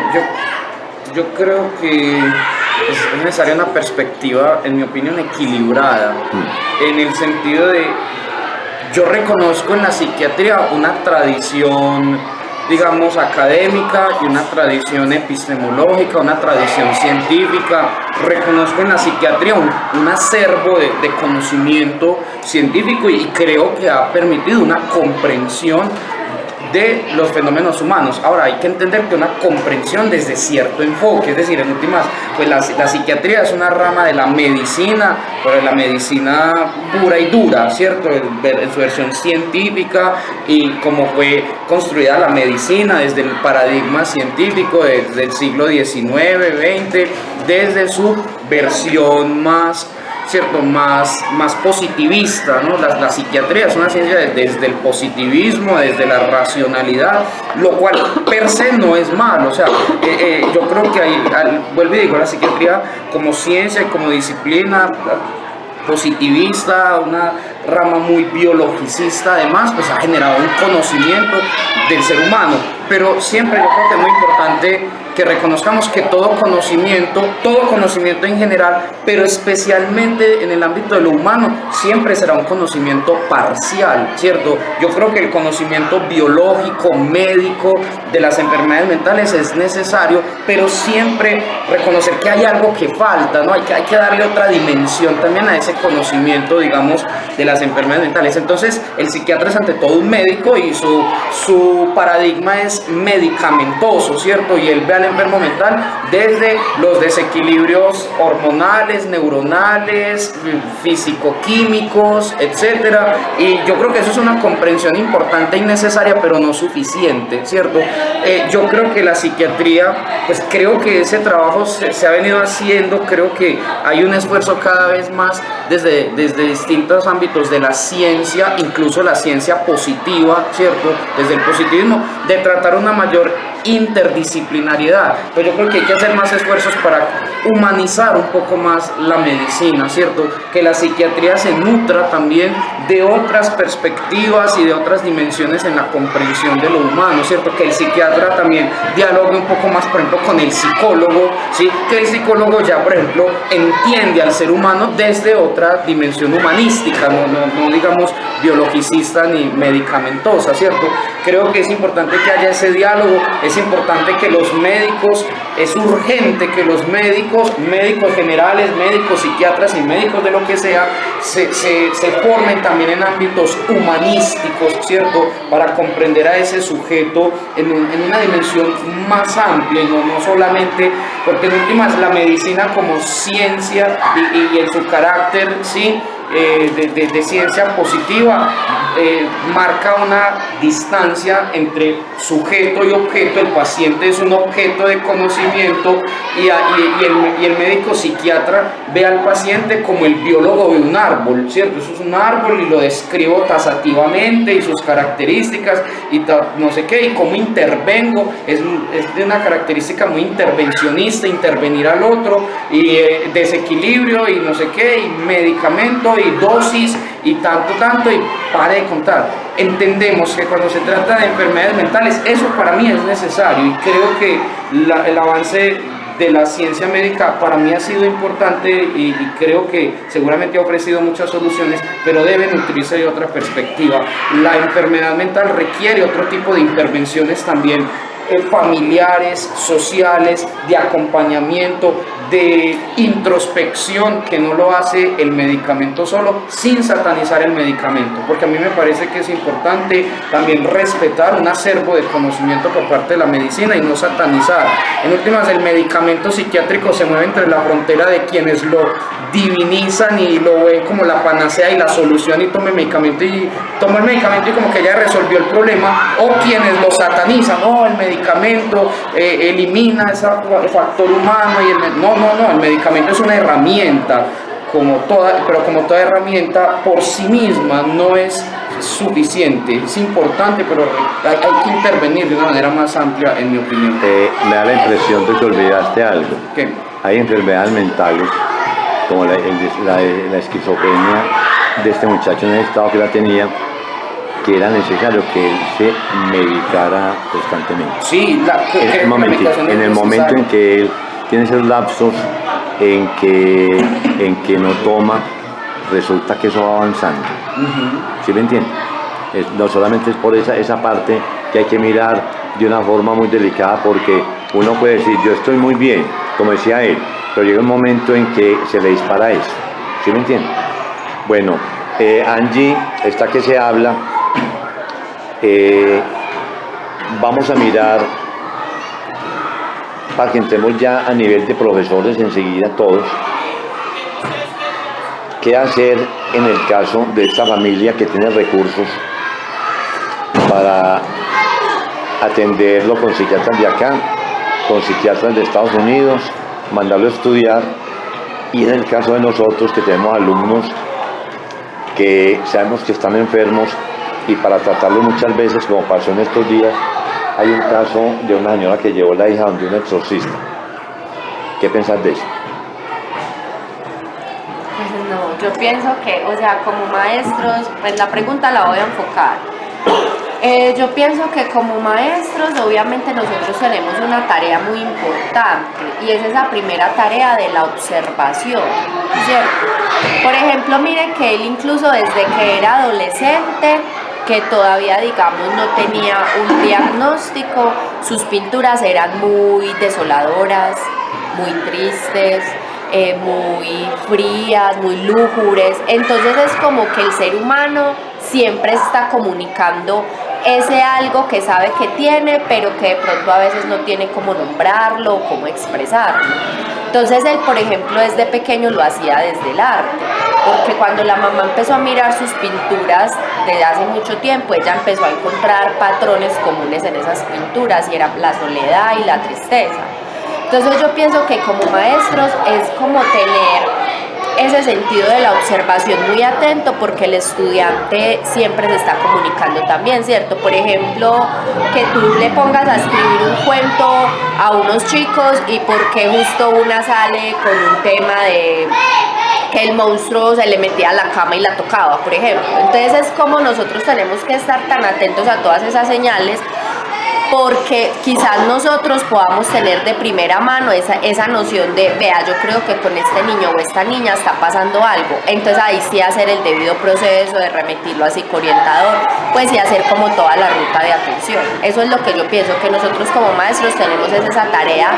yo creo que es necesaria una perspectiva, en mi opinión, equilibrada, en el sentido de, yo reconozco en la psiquiatría una tradición, digamos, académica y una tradición epistemológica, una tradición científica. Reconozco en la psiquiatría un acervo de conocimiento científico y creo que ha permitido una comprensión de los fenómenos humanos. Ahora, hay que entender que una comprensión desde cierto enfoque, es decir, en últimas, pues la psiquiatría es una rama de la medicina, pero la medicina pura y dura, ¿cierto? En su versión científica y cómo fue construida la medicina desde el paradigma científico desde el siglo XIX, XX, desde su versión más, ¿cierto? Más positivista, ¿no? La psiquiatría es una ciencia desde el positivismo, desde la racionalidad, lo cual per se no es malo. O sea, yo creo que vuelvo y digo, la psiquiatría como ciencia y como disciplina positivista, una rama muy biologicista, además, pues ha generado un conocimiento del ser humano. Pero siempre yo creo que es muy importante que reconozcamos que todo conocimiento en general, pero especialmente en el ámbito de lo humano, siempre será un conocimiento parcial, ¿cierto? Yo creo que el conocimiento biológico, médico de las enfermedades mentales es necesario, pero siempre reconocer que hay algo que falta, ¿no? Hay que darle otra dimensión también a ese conocimiento, digamos, de las enfermedades mentales. Entonces, el psiquiatra es ante todo un médico y su paradigma es medicamentoso, ¿cierto? Y él ve al enfermo mental desde los desequilibrios hormonales, neuronales, físico-químicos, etcétera. Y yo creo que eso es una comprensión importante y necesaria, pero no suficiente, ¿cierto? Yo creo que la psiquiatría, pues creo que ese trabajo se ha venido haciendo, creo que hay un esfuerzo cada vez más desde distintos ámbitos de la ciencia, incluso la ciencia positiva, ¿cierto? Desde el positivismo, de tratar una mayor interdisciplinariedad. Pero yo creo que hay que hacer más esfuerzos para humanizar un poco más la medicina, ¿cierto? Que la psiquiatría se nutra también de otras perspectivas y de otras dimensiones en la comprensión de lo humano, ¿cierto? Que el psiquiatra también dialogue un poco más, por ejemplo, con el psicólogo, ¿sí? Que el psicólogo ya, por ejemplo, entiende al ser humano desde otra dimensión humanística, no digamos biologicista ni medicamentosa, ¿cierto? Creo que es importante que haya ese diálogo, es importante que los médicos, es urgente que los médicos generales, médicos psiquiatras y médicos de lo que sea, se formen también en ámbitos humanísticos, ¿cierto? Para comprender a ese sujeto en una dimensión más amplia y no solamente, porque en últimas la medicina como ciencia y en su carácter, ¿sí? De ciencia positiva, marca una distancia entre sujeto y objeto. El paciente es un objeto de conocimiento y el médico psiquiatra ve al paciente como el biólogo ve un árbol, ¿cierto? Eso es un árbol y lo describo tasativamente y sus características y no sé qué, y cómo intervengo, es de una característica muy intervencionista, intervenir al otro, y desequilibrio y no sé qué, y medicamento y dosis y tanto, y pare de contar. Entendemos que cuando se trata de enfermedades mentales, eso para mí es necesario, y creo que el avance de la ciencia médica para mí ha sido importante y creo que seguramente ha ofrecido muchas soluciones, pero debe nutrirse de otra perspectiva. La enfermedad mental requiere otro tipo de intervenciones también, familiares, sociales, de acompañamiento, de introspección, que no lo hace el medicamento solo, sin satanizar el medicamento, porque a mí me parece que es importante también respetar un acervo de conocimiento por parte de la medicina y no satanizar. En últimas, el medicamento psiquiátrico se mueve entre la frontera de quienes lo divinizan y lo ven como la panacea y la solución, y tomo el medicamento y como que ya resolvió el problema, o quienes lo satanizan, no, el medicamento elimina ese factor humano y el medicamento es una herramienta. pero como toda herramienta por sí misma no es suficiente, es importante, pero hay que intervenir de una manera más amplia, en mi opinión. Me da la impresión de que olvidaste algo. ¿Qué? Hay enfermedades mentales, como la esquizofrenia de este muchacho en el estado que la tenía, que era necesario que él se medicara constantemente. Sí, En el momento en que él tiene esos lapsos en que no toma, resulta que eso va avanzando. ¿Sí me entiende? No solamente es por esa parte que hay que mirar de una forma muy delicada, porque uno puede decir, yo estoy muy bien, como decía él, pero llega un momento en que se le dispara eso. ¿Sí me entiende? Bueno, Angie, esta que se habla, vamos a mirar, para que entremos ya a nivel de profesores enseguida todos, qué hacer en el caso de esta familia que tiene recursos para atenderlo con psiquiatras de acá, con psiquiatras de Estados Unidos, mandarlo a estudiar, y en el caso de nosotros que tenemos alumnos que sabemos que están enfermos, y para tratarlo muchas veces, como pasó en estos días, hay un caso de una señora que llevó la hija donde un exorcista. ¿Qué piensas de eso? Pues no, yo pienso que, o sea, como maestros, pues la pregunta la voy a enfocar. Yo pienso que como maestros, obviamente nosotros tenemos una tarea muy importante, y es esa primera tarea de la observación, ¿cierto? Por ejemplo, mire que él incluso desde que era adolescente, que todavía, digamos, no tenía un diagnóstico, sus pinturas eran muy desoladoras, muy tristes, muy frías, muy lúgubres. Entonces es como que el ser humano siempre está comunicando ese algo que sabe que tiene, pero que de pronto a veces no tiene cómo nombrarlo o cómo expresarlo. Entonces él, por ejemplo, desde pequeño lo hacía desde el arte, porque cuando la mamá empezó a mirar sus pinturas desde hace mucho tiempo, ella empezó a encontrar patrones comunes en esas pinturas, y era la soledad y la tristeza. Entonces yo pienso que como maestros es como tener ese sentido de la observación muy atento, porque el estudiante siempre se está comunicando también, ¿cierto? Por ejemplo, que tú le pongas a escribir un cuento a unos chicos, y porque justo una sale con un tema de que el monstruo se le metía a la cama y la tocaba, por ejemplo. Entonces es como nosotros tenemos que estar tan atentos a todas esas señales, porque quizás nosotros podamos tener de primera mano esa noción de, vea, yo creo que con este niño o esta niña está pasando algo. Entonces ahí sí hacer el debido proceso de remitirlo a psicoorientador, pues sí hacer como toda la ruta de atención. Eso es lo que yo pienso, que nosotros como maestros tenemos esa tarea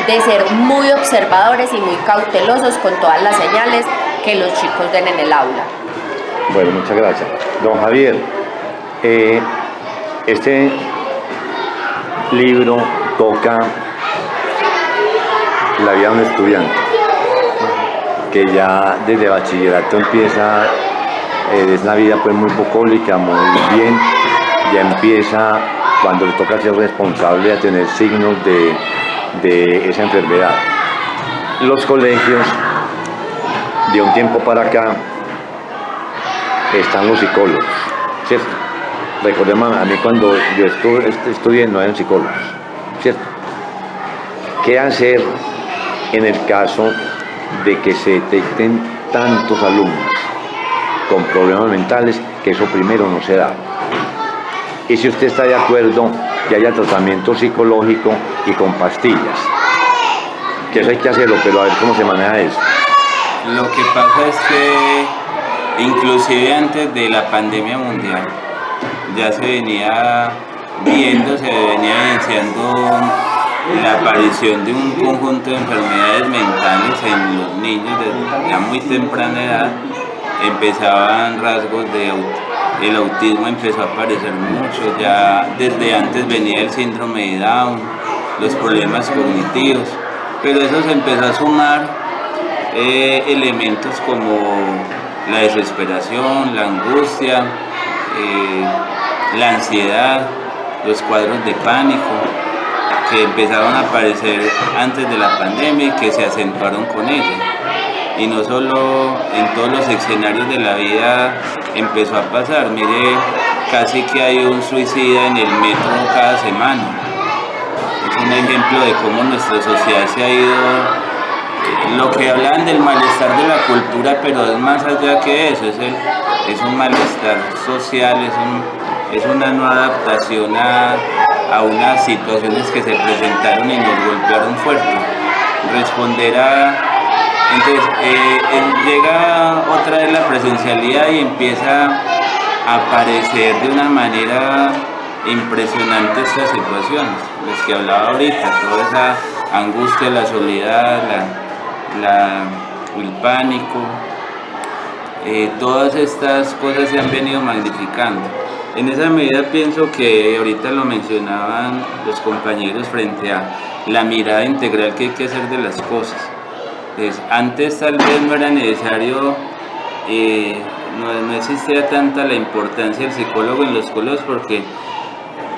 de ser muy observadores y muy cautelosos con todas las señales que los chicos den en el aula. Bueno, muchas gracias. Don Javier, este libro toca la vida de un estudiante que ya desde bachillerato empieza, es una vida pues muy bucólica, muy bien, ya empieza cuando le toca ser responsable a tener signos de esa enfermedad. Los colegios, de un tiempo para acá, están los psicólogos, ¿cierto? Recordemos, a mí cuando yo estudié no eran psicólogos, ¿cierto? ¿Qué hacer en el caso de que se detecten tantos alumnos con problemas mentales, que eso primero no se da? Y si usted está de acuerdo que haya tratamiento psicológico y con pastillas, que eso hay que hacerlo, pero a ver cómo se maneja eso. Lo que pasa es que inclusive antes de la pandemia mundial ya se venía viendo, se venía evidenciando la aparición de un conjunto de enfermedades mentales en los niños desde ya muy temprana edad. Empezaban rasgos el autismo empezó a aparecer mucho, ya desde antes venía el síndrome de Down, los problemas cognitivos, pero eso se empezó a sumar elementos como la desesperación, la angustia, la ansiedad, los cuadros de pánico que empezaron a aparecer antes de la pandemia y que se acentuaron con ella. y no solo en todos los escenarios de la vida empezó a pasar. Mire, casi que hay un suicida en el metro cada semana. Es un ejemplo de cómo nuestra sociedad se ha ido, lo que hablan del malestar de la cultura, pero es más allá que eso, es un malestar social, es una no adaptación a unas situaciones que se presentaron y nos golpearon fuerte. Responder entonces llega otra vez la presencialidad y empieza a aparecer de una manera impresionante estas situaciones, las que hablaba ahorita, toda esa angustia, la soledad, el pánico, todas estas cosas se han venido magnificando. En esa medida pienso que ahorita lo mencionaban los compañeros frente a la mirada integral que hay que hacer de las cosas. Entonces, antes tal vez no era necesario, no existía tanta la importancia del psicólogo en los colegios, porque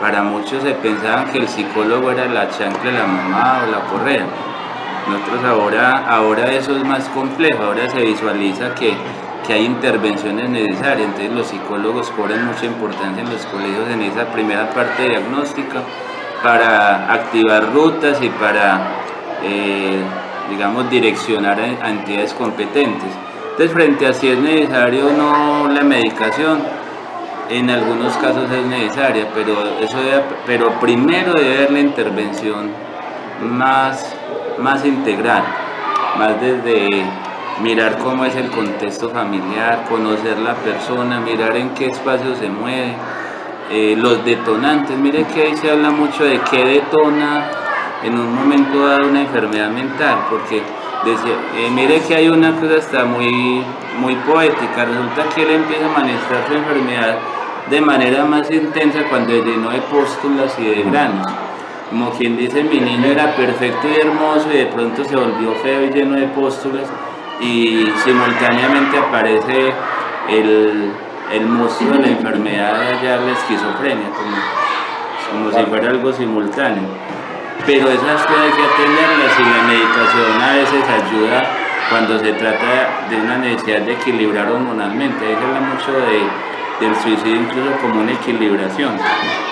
para muchos se pensaban que el psicólogo era la chancla de la mamá o la correa. Nosotros ahora eso es más complejo, ahora se visualiza que hay intervenciones necesarias, entonces los psicólogos cobran mucha importancia en los colegios en esa primera parte diagnóstica para activar rutas y para, digamos, direccionar a entidades competentes. Entonces, frente a si es necesario o no la medicación, en algunos casos es necesaria, pero primero debe haber la intervención más integral, más desde mirar cómo es el contexto familiar, conocer la persona, mirar en qué espacio se mueve, los detonantes. Mire que ahí se habla mucho de qué detona en un momento dado una enfermedad mental, porque mire que hay una cosa hasta muy poética. Resulta que él empieza a manifestar su enfermedad de manera más intensa cuando se llenó de pústulas y de granos. Como quien dice, mi niño era perfecto y hermoso y de pronto se volvió feo y lleno de pústulas, y simultáneamente aparece el monstruo de la enfermedad, allá la esquizofrenia, como si fuera algo simultáneo. Pero esas cosas hay que atenderlas, y la medicación a veces ayuda cuando se trata de una necesidad de equilibrar hormonalmente. Ahí se habla mucho del suicidio incluso como una equilibración.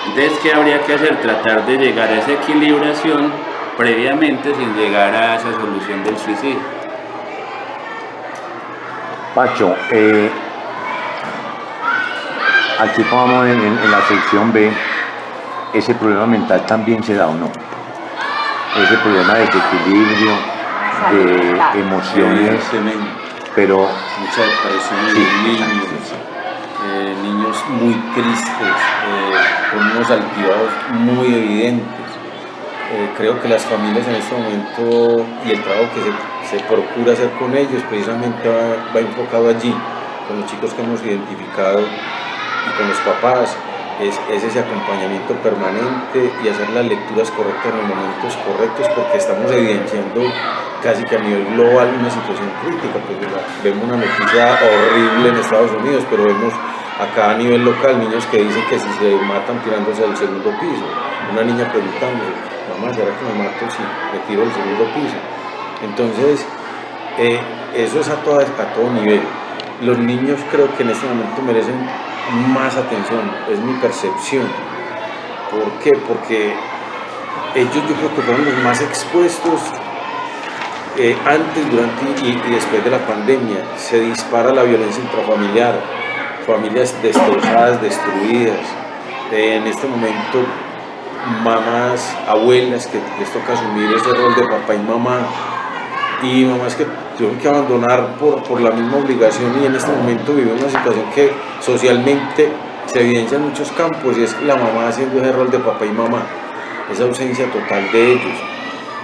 Entonces, ¿qué habría que hacer? Tratar de llegar a esa equilibración previamente sin llegar a esa solución del suicidio. Pacho, aquí como vamos en la sección B, ese problema mental también se da o no. Ese problema de desequilibrio, de emociones, Evidentemente, pero mucha depresión en los niños muy tristes, con unos altibajos muy evidentes. Creo que las familias en este momento y el trabajo que se procura hacer con ellos precisamente va enfocado allí, con los chicos que hemos identificado y con los papás. Es ese acompañamiento permanente y hacer las lecturas correctas en los momentos correctos, porque estamos evidenciando casi que a nivel global una situación crítica. Pues vemos una noticia horrible en Estados Unidos, pero vemos acá a nivel local niños que dicen que si se matan tirándose del segundo piso, una niña preguntándose: mamá, ¿será que me mato si me tiro del segundo piso? Entonces, eso es a todo nivel. Los niños creo que en este momento merecen más atención, es mi percepción. ¿Por qué? Porque ellos, yo creo que fueron los más expuestos antes, durante y después de la pandemia. Se dispara la violencia intrafamiliar, familias destrozadas, destruidas. En este momento, mamás, abuelas que les toca asumir ese rol de papá y mamá, y mamás que tuvieron que abandonar por la misma obligación, y en este momento viven una situación que socialmente se evidencia en muchos campos, y es la mamá haciendo ese rol de papá y mamá, esa ausencia total de ellos.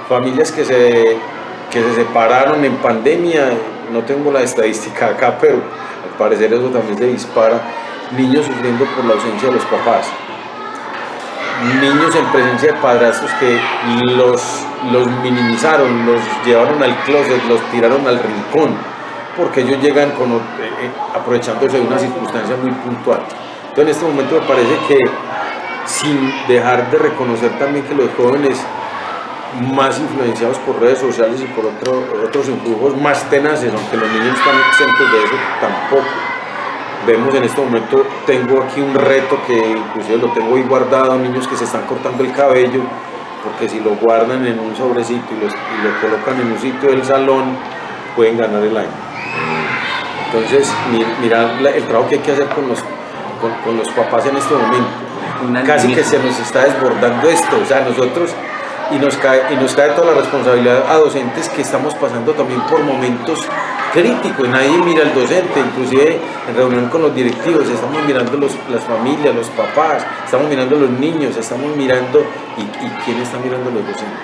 Familias que se separaron en pandemia, no tengo la estadística acá, pero al parecer eso también se dispara. Niños sufriendo por la ausencia de los papás, niños en presencia de padrastros que los minimizaron, los llevaron al closet, los tiraron al rincón, porque ellos llegan aprovechándose de una circunstancia muy puntual. Entonces, en este momento me parece que, sin dejar de reconocer también que los jóvenes más influenciados por redes sociales y por otros influjos más tenaces, aunque los niños están exentos de eso, tampoco. Vemos en este momento, tengo aquí un reto que inclusive lo tengo ahí guardado, niños que se están cortando el cabello, porque si lo guardan en un sobrecito y lo colocan en un sitio del salón, pueden ganar el año. Entonces, mira el trabajo que hay que hacer con los papás en este momento. Casi que se nos está desbordando esto, o sea, nosotros, y nos cae toda la responsabilidad a docentes que estamos pasando también por momentos críticos. Nadie mira al docente, inclusive en reunión con los directivos, estamos mirando las familias, los papás, estamos mirando los niños, estamos mirando, y ¿quién está mirando los docentes?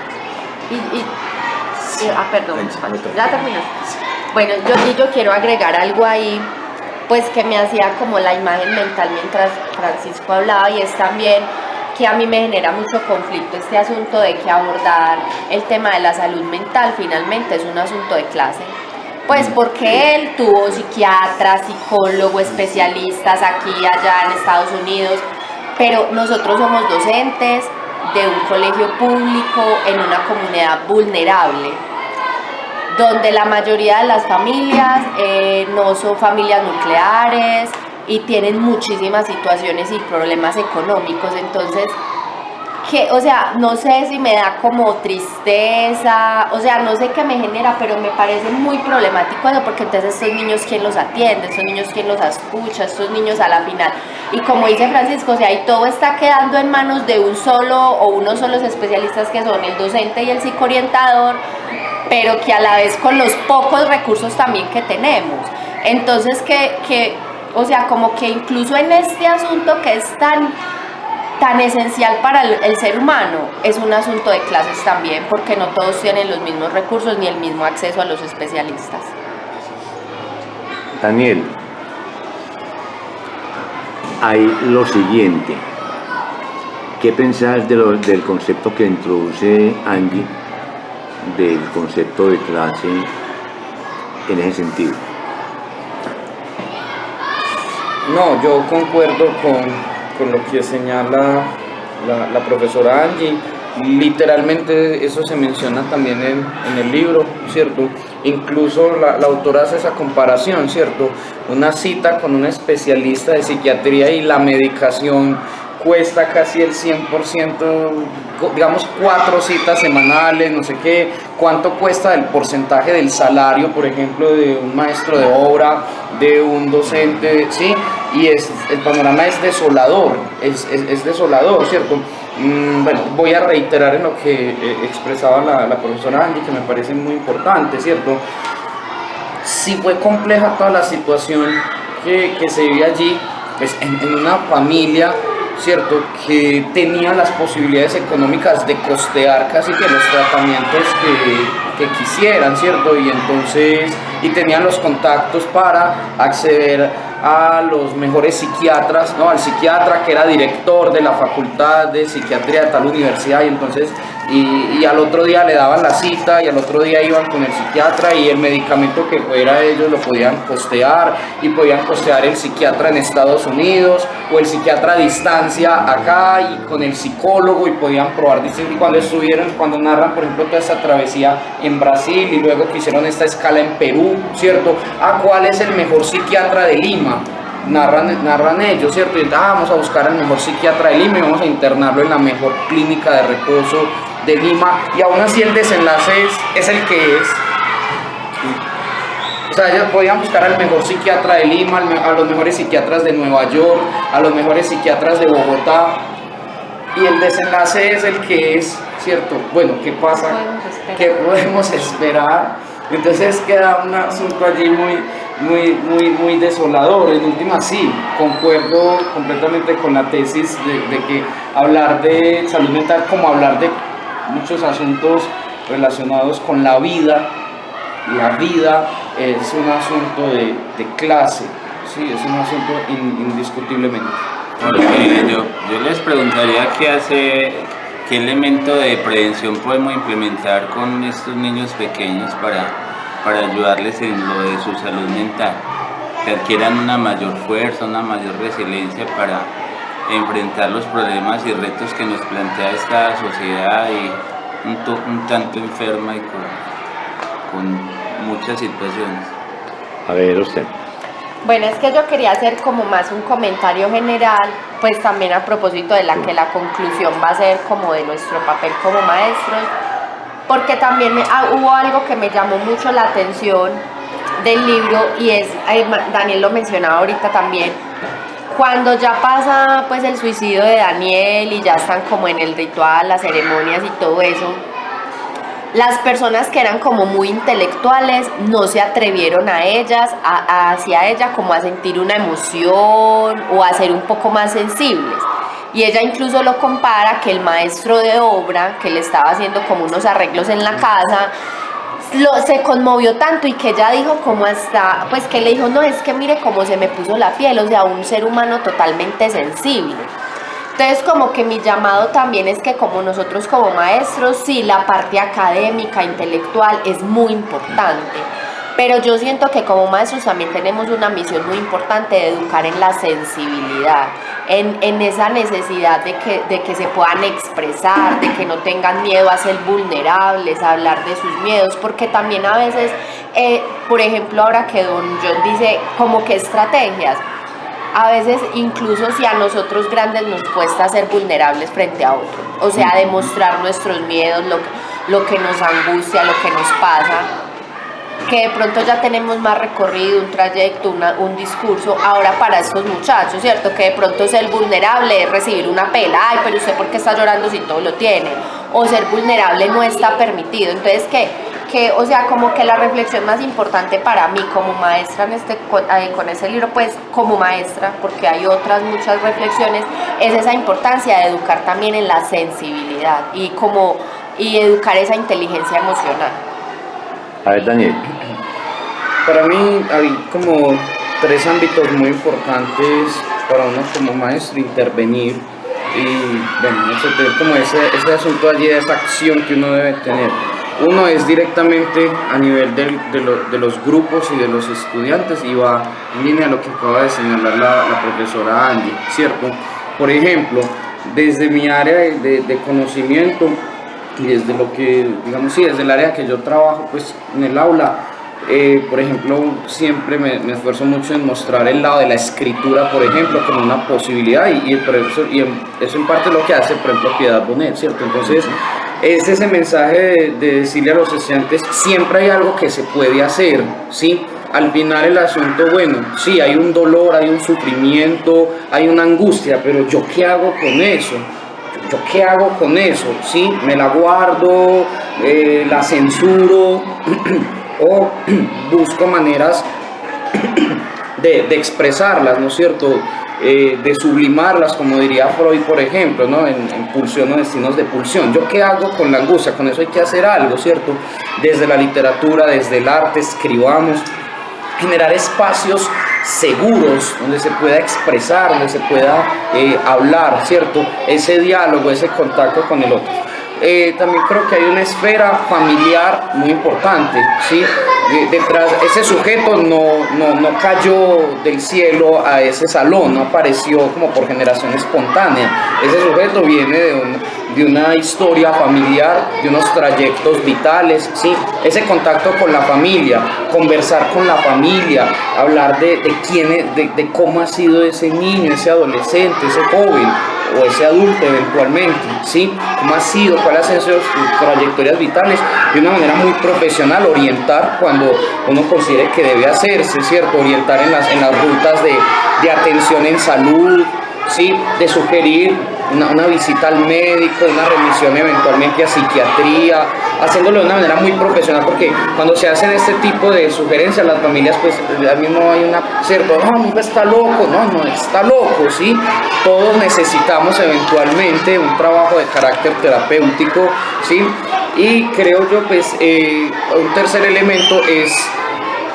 Perdón, ya terminaste. Bueno, yo quiero agregar algo ahí, pues que me hacía como la imagen mental mientras Francisco hablaba, y es también que a mí me genera mucho conflicto este asunto de que abordar el tema de la salud mental finalmente es un asunto de clase. Pues porque él tuvo psiquiatras, psicólogo, especialistas aquí, allá en Estados Unidos, pero nosotros somos docentes de un colegio público en una comunidad vulnerable, donde la mayoría de las familias no son familias nucleares y tienen muchísimas situaciones y problemas económicos. Entonces, o sea, no sé si me da como tristeza, o sea, no sé qué me genera, pero me parece muy problemático eso, porque entonces estos niños, ¿quién los atiende? Estos niños, ¿quién los escucha? Estos niños a la final, y como dice Francisco, o sea, y todo está quedando en manos de un solo o unos solos especialistas, que son el docente y el psicoorientador, pero que a la vez con los pocos recursos también que tenemos. Entonces, o sea, como que incluso en este asunto que es tan esencial para el ser humano, es un asunto de clases también, porque no todos tienen los mismos recursos ni el mismo acceso a los especialistas. Daniel, hay lo siguiente. ¿Qué pensás del concepto que introduce Angie, del concepto de clase en ese sentido? No, yo concuerdo con lo que señala la profesora Angie. Literalmente eso se menciona también en el libro, ¿cierto? Incluso la autora hace esa comparación, ¿cierto? Una cita con un especialista de psiquiatría y la medicación cuesta casi el 100%, digamos 4 citas semanales, no sé qué, cuánto cuesta el porcentaje del salario, por ejemplo, de un maestro de obra, de un docente, ¿sí? Y el panorama es desolador, es desolador, ¿cierto? Bueno, voy a reiterar en lo que expresaba la profesora Angie, que me parece muy importante, ¿cierto? Sí fue compleja toda la situación que se vive allí, pues en una familia, ¿cierto?, que tenía las posibilidades económicas de costear casi que los tratamientos que quisieran, ¿cierto? Y entonces, y tenían los contactos para acceder a los mejores psiquiatras, ¿no? Al psiquiatra que era director de la facultad de psiquiatría de tal universidad, y entonces y al otro día le daban la cita y al otro día iban con el psiquiatra, y el medicamento que fuera ellos lo podían costear, y podían costear el psiquiatra en Estados Unidos o el psiquiatra a distancia acá y con el psicólogo, y podían probar distinto. Y cuando narran, por ejemplo, toda esta travesía en Brasil y luego que hicieron esta escala en Perú, ¿cierto? ¿Cuál es el mejor psiquiatra de Lima? Narran ellos, ¿cierto? Y vamos a buscar al mejor psiquiatra de Lima y vamos a internarlo en la mejor clínica de reposo de Lima, y aún así el desenlace es el que es. O sea, ellos podían buscar al mejor psiquiatra de Lima, a los mejores psiquiatras de Nueva York, a los mejores psiquiatras de Bogotá, y el desenlace es el que es, ¿cierto? Bueno, ¿qué pasa? ¿Qué podemos esperar? Entonces queda un asunto allí muy desolador. En última, sí, concuerdo completamente con la tesis de que hablar de salud mental, como hablar de muchos asuntos relacionados con la vida es un asunto de clase, sí, es un asunto indiscutiblemente. Yo les preguntaría qué elemento de prevención podemos implementar con estos niños pequeños para ayudarles en lo de su salud mental, que adquieran una mayor fuerza, una mayor resiliencia para enfrentar los problemas y retos que nos plantea esta sociedad y un tanto enferma y con muchas situaciones. A ver, usted. Bueno, es que yo quería hacer como más un comentario general, pues también a propósito de que la conclusión va a ser como de nuestro papel como maestros, porque también hubo algo que me llamó mucho la atención del libro y es, Daniel lo mencionaba ahorita también, cuando ya pasa pues el suicidio de Daniel y ya están como en el ritual, las ceremonias y todo eso, las personas que eran como muy intelectuales no se atrevieron hacia ella como a sentir una emoción o a ser un poco más sensibles. Y ella incluso lo compara que el maestro de obra, que le estaba haciendo como unos arreglos en la casa, se conmovió tanto y que ella dijo como hasta, pues que le dijo, no, es que mire cómo se me puso la piel, o sea, un ser humano totalmente sensible. Entonces como que mi llamado también es que como nosotros como maestros, sí, la parte académica, intelectual es muy importante, pero yo siento que como maestros también tenemos una misión muy importante de educar en la sensibilidad, en esa necesidad de que se puedan expresar, de que no tengan miedo a ser vulnerables, a hablar de sus miedos, porque también a veces, por ejemplo, ahora que don John dice como que estrategias, a veces incluso si a nosotros grandes nos cuesta ser vulnerables frente a otros, o sea, demostrar nuestros miedos, lo que nos angustia, lo que nos pasa, que de pronto ya tenemos más recorrido, un trayecto, un discurso, ahora para estos muchachos, ¿cierto? Que de pronto ser vulnerable es recibir una pela, ay, pero usted ¿por qué está llorando si todo lo tiene? O ser vulnerable no está permitido, entonces o sea, como que la reflexión más importante para mí como maestra con ese libro, pues como maestra, porque hay otras muchas reflexiones, es esa importancia de educar también en la sensibilidad y educar esa inteligencia emocional. A ver, Daniel. Para mí hay como 3 ámbitos muy importantes para uno como maestro intervenir y bueno, como ese asunto allí, esa acción que uno debe tener. Uno es directamente a nivel de los grupos y de los estudiantes y va en línea a lo que acaba de señalar la profesora Angie, ¿cierto? Por ejemplo, desde mi área de conocimiento y desde lo que, digamos, sí, desde el área que yo trabajo, pues en el aula, por ejemplo, siempre me esfuerzo mucho en mostrar el lado de la escritura, por ejemplo, como una posibilidad y eso en parte es lo que hace, por ejemplo, Piedad Bonet, ¿cierto? Entonces, es ese mensaje de decirle a los estudiantes, siempre hay algo que se puede hacer, ¿sí? Al final el asunto, bueno, sí, hay un dolor, hay un sufrimiento, hay una angustia, pero ¿yo qué hago con eso? ¿Yo qué hago con eso? ¿Sí? ¿Me la guardo? ¿La censuro? ¿O busco maneras de expresarlas, ¿no es cierto? De sublimarlas, como diría Freud, por ejemplo, ¿no? En Pulsión o Destinos de Pulsión. ¿Yo qué hago con la angustia? Con eso hay que hacer algo, ¿cierto? Desde la literatura, desde el arte, escribamos, generar espacios seguros donde se pueda expresar, donde se pueda hablar, ¿cierto? Ese diálogo, ese contacto con el otro. También creo que hay una esfera familiar muy importante, ¿sí? Detrás, ese sujeto no cayó del cielo a ese salón, no apareció como por generación espontánea. Ese sujeto viene de una historia familiar, de unos trayectos vitales, ¿sí? Ese contacto con la familia, conversar con la familia, hablar de cómo ha sido ese niño, ese adolescente, ese joven o ese adulto eventualmente, ¿sí? ¿Cómo ha sido? ¿Cuáles han sido sus trayectorias vitales? De una manera muy profesional, orientar cuando uno considere que debe hacerse, ¿cierto? Orientar en las rutas de atención en salud, ¿sí? De sugerir una visita al médico, una remisión eventualmente a psiquiatría, haciéndolo de una manera muy profesional, porque cuando se hacen este tipo de sugerencias, las familias, pues, al mismo hay cierto, no, nunca está loco, no está loco, ¿sí? Todos necesitamos eventualmente un trabajo de carácter terapéutico, ¿sí? Y creo yo, pues, un tercer elemento es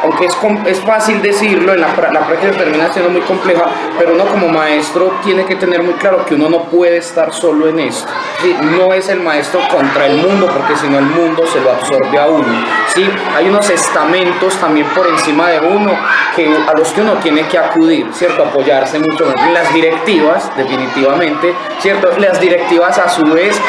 aunque es fácil decirlo, la práctica termina siendo muy compleja, pero uno como maestro tiene que tener muy claro que uno no puede estar solo en esto. ¿Sí? No es el maestro contra el mundo, porque si no el mundo se lo absorbe a uno. ¿Sí? Hay unos estamentos también por encima de uno a los que uno tiene que acudir, ¿cierto? Apoyarse mucho en las directivas, definitivamente, ¿cierto? Las directivas a su vez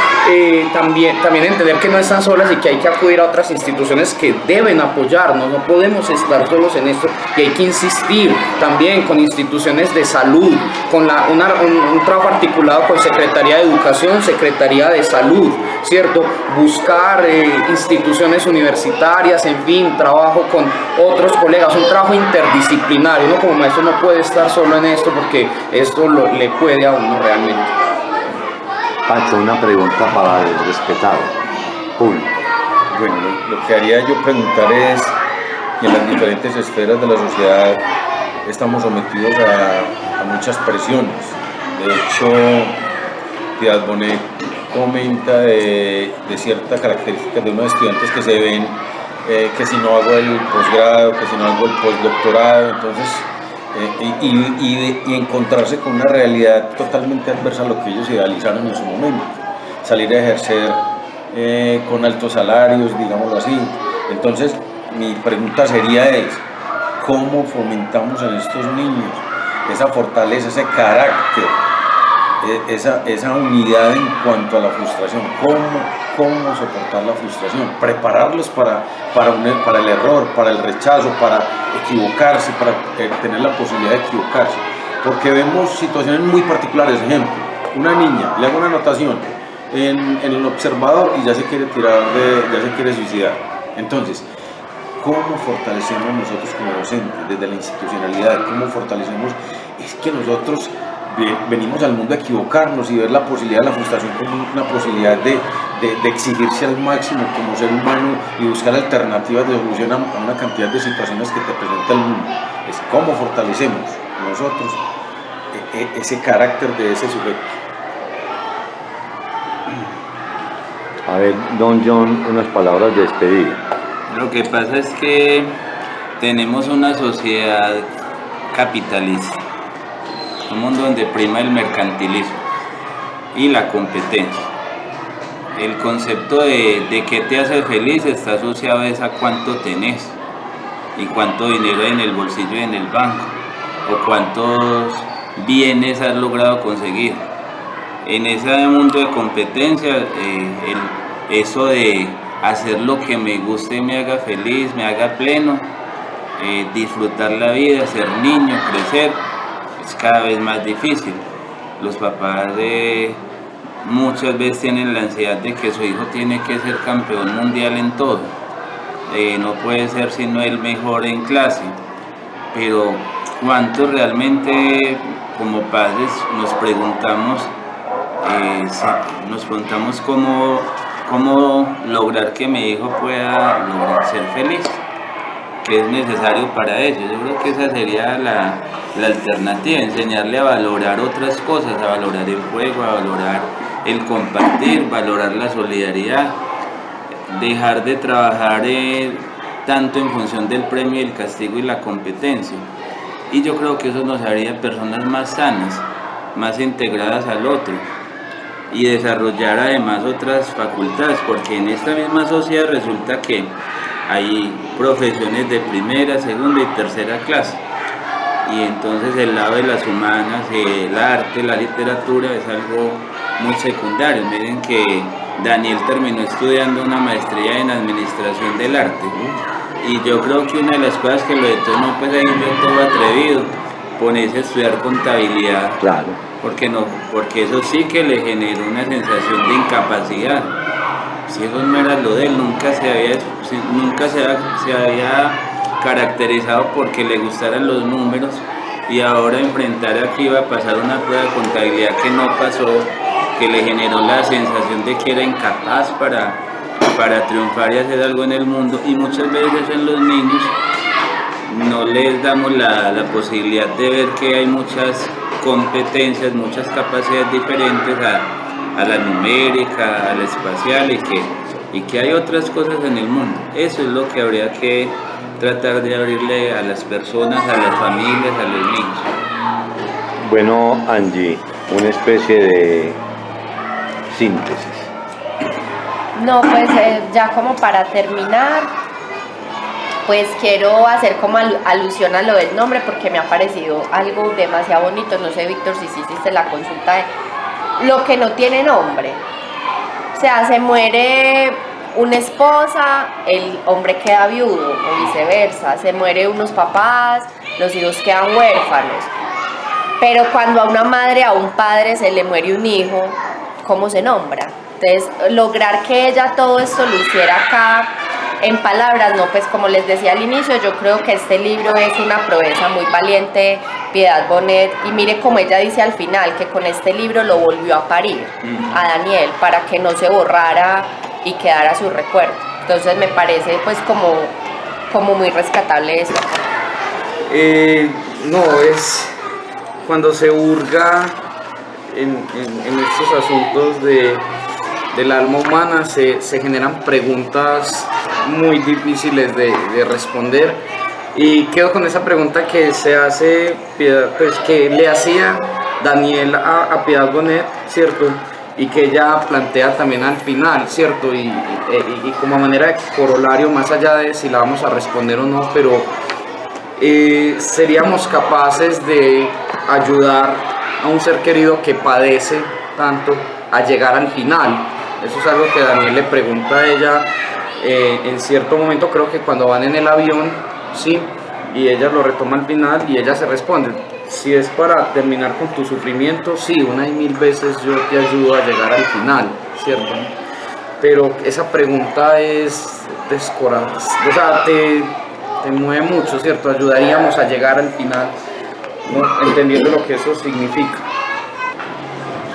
también entender que no están solas y que hay que acudir a otras instituciones que deben apoyarnos, no podemos estar solos en esto y hay que insistir también con instituciones de salud, con un trabajo articulado con Secretaría de Educación, Secretaría de Salud, ¿cierto? Buscar instituciones universitarias, en fin, trabajo con otros colegas, un trabajo interdisciplinario. Uno como maestro no puede estar solo en esto porque esto le puede a uno realmente. Pacho, una pregunta para el respetado público. Bueno, lo que haría yo preguntar es, que en las diferentes esferas de la sociedad estamos sometidos a muchas presiones. De hecho, Díaz Bonet comenta de ciertas características de unos estudiantes que se ven que si no hago el posgrado, que si no hago el postdoctorado, entonces y encontrarse con una realidad totalmente adversa a lo que ellos idealizaron en su momento, salir a ejercer con altos salarios, digámoslo así. Entonces mi pregunta sería ¿cómo fomentamos en estos niños esa fortaleza, ese carácter, esa unidad en cuanto a la frustración? ¿Cómo soportar la frustración? Prepararlos para el error, para el rechazo, para equivocarse, para tener la posibilidad de equivocarse. Porque vemos situaciones muy particulares. Ejemplo, una niña le hago una anotación en el observador y ya se quiere ya se quiere suicidar. Entonces, ¿cómo fortalecemos nosotros como docentes desde la institucionalidad? ¿Cómo fortalecemos? Es que nosotros venimos al mundo a equivocarnos y ver la posibilidad de la frustración como una posibilidad de exigirse al máximo como ser humano y buscar alternativas de solución a una cantidad de situaciones que te presenta el mundo. Es cómo fortalecemos nosotros ese carácter de ese sujeto. A ver, don John, unas palabras de despedida. Lo que pasa es que tenemos una sociedad capitalista, un mundo donde prima el mercantilismo y la competencia. El concepto de qué te hace feliz está asociado a cuánto tenés y cuánto dinero hay en el bolsillo y en el banco, o cuántos bienes has logrado conseguir. En ese mundo de competencia, eso de hacer lo que me guste, me haga feliz, me haga pleno, disfrutar la vida, ser niño, crecer, es cada vez más difícil. Los papás muchas veces tienen la ansiedad de que su hijo tiene que ser campeón mundial en todo, no puede ser sino el mejor en clase, pero ¿cuántos realmente como padres nos preguntamos cómo lograr que mi hijo pueda lograr ser feliz? ¿Qué es necesario para ello? Yo creo que esa sería la alternativa, enseñarle a valorar otras cosas, a valorar el juego, a valorar el compartir, valorar la solidaridad, dejar de trabajar tanto en función del premio, el castigo y la competencia. Y yo creo que eso nos haría personas más sanas, más integradas al otro, y desarrollar además otras facultades, porque en esta misma sociedad resulta que hay profesiones de primera, segunda y tercera clase, y entonces el lado de las humanas, el arte, la literatura es algo muy secundario. Miren que Daniel terminó estudiando una maestría en administración del arte, y yo creo que una de las cosas que lo detonó, pues ahí yo todo atrevido, ponerse a estudiar contabilidad. Claro. Porque eso sí que le generó una sensación de incapacidad. Si eso no era lo de él, nunca se había caracterizado porque le gustaran los números, y ahora enfrentar aquí iba a pasar una prueba de contabilidad que no pasó, que le generó la sensación de que era incapaz para triunfar y hacer algo en el mundo. Y muchas veces en los niños no les damos la posibilidad de ver que hay muchas competencias, muchas capacidades diferentes a la numérica, a la espacial, y que y que hay otras cosas en el mundo. Eso es lo que habría que tratar de abrirle a las personas, a las familias, a los niños. Bueno, Angie, una especie de síntesis. No, pues ya como para terminar, pues quiero hacer como alusión a lo del nombre porque me ha parecido algo demasiado bonito. No sé, Víctor, si hiciste la consulta de lo que no tiene nombre. O sea, se muere una esposa, el hombre queda viudo o viceversa, se muere unos papás, los hijos quedan huérfanos. Pero cuando a una madre, a un padre se le muere un hijo, ¿cómo se nombra? Entonces, lograr que ella todo esto lo hiciera acá en palabras, no, pues como les decía al inicio, yo creo que este libro es una proeza muy valiente, Piedad Bonet, y mire como ella dice al final, que con este libro lo volvió a parir a Daniel, para que no se borrara y quedara su recuerdo. Entonces me parece pues como muy rescatable eso. No, es cuando se hurga en estos asuntos del alma humana, se generan preguntas muy difíciles de responder, y quedo con esa pregunta que se hace pues que le hacía Daniel a Piedad Bonet, ¿cierto? Y que ella plantea también al final, ¿cierto? Y como manera de corolario, más allá de si la vamos a responder o no, pero seríamos capaces de ayudar a un ser querido que padece tanto a llegar al final. Eso es algo que Daniel le pregunta a ella en cierto momento, creo que cuando van en el avión, sí, y ella lo retoma al final y ella se responde: si es para terminar con tu sufrimiento, sí, una y mil veces yo te ayudo a llegar al final, ¿cierto? Pero esa pregunta es descorazonante, o sea, te mueve mucho, ¿cierto? Ayudaríamos a llegar al final, ¿no? Entendiendo lo que eso significa.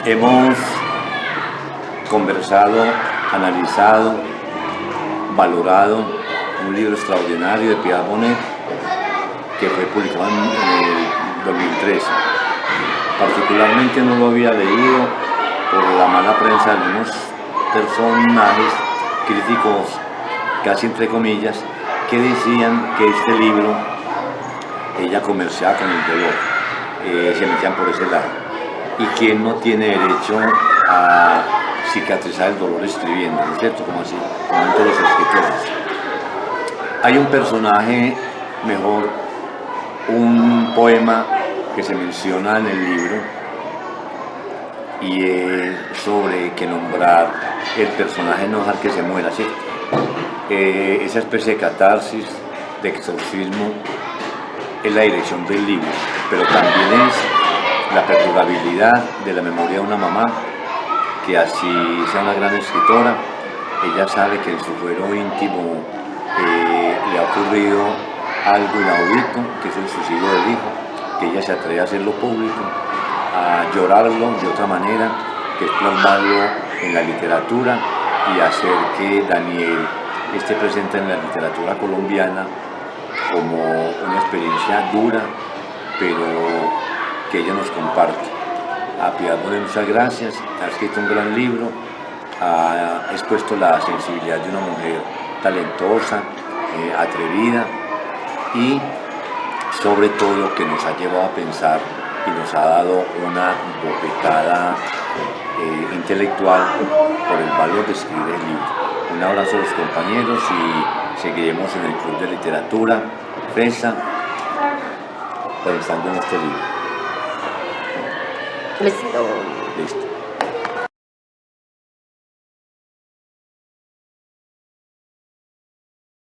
Hemos conversado, analizado, valorado un libro extraordinario de Piedad Bonet que fue publicado en el 2013. Particularmente no lo había leído por la mala prensa de algunos personajes críticos, casi entre comillas, que decían que este libro ella comerciaba con el dolor, se metían por ese lado, y que no tiene derecho a cicatrizar el dolor escribiendo, ¿no es cierto? Como así, como en todos los escritores. Hay un personaje, mejor, un poema que se menciona en el libro, y es sobre que nombrar el personaje, no dejar que se muera, ¿cierto? Esa especie de catarsis, de exorcismo, es la dirección del libro, pero también es la perdurabilidad de la memoria de una mamá, que así sea una gran escritora, ella sabe que en su fuero íntimo le ha ocurrido algo inaudito, que es el suicidio del hijo, que ella se atreve a hacerlo público, a llorarlo de otra manera, que es plasmarlo en la literatura y hacer que Daniel esté presente en la literatura colombiana como una experiencia dura, pero que ella nos comparte. A Piedad Bonet, muchas gracias, ha escrito un gran libro, ha expuesto la sensibilidad de una mujer talentosa, atrevida, y sobre todo que nos ha llevado a pensar y nos ha dado una bofetada intelectual por el valor de escribir el libro. Un abrazo a los compañeros y seguiremos en el Club de Literatura FESA pensando en este libro. Listo. Listo.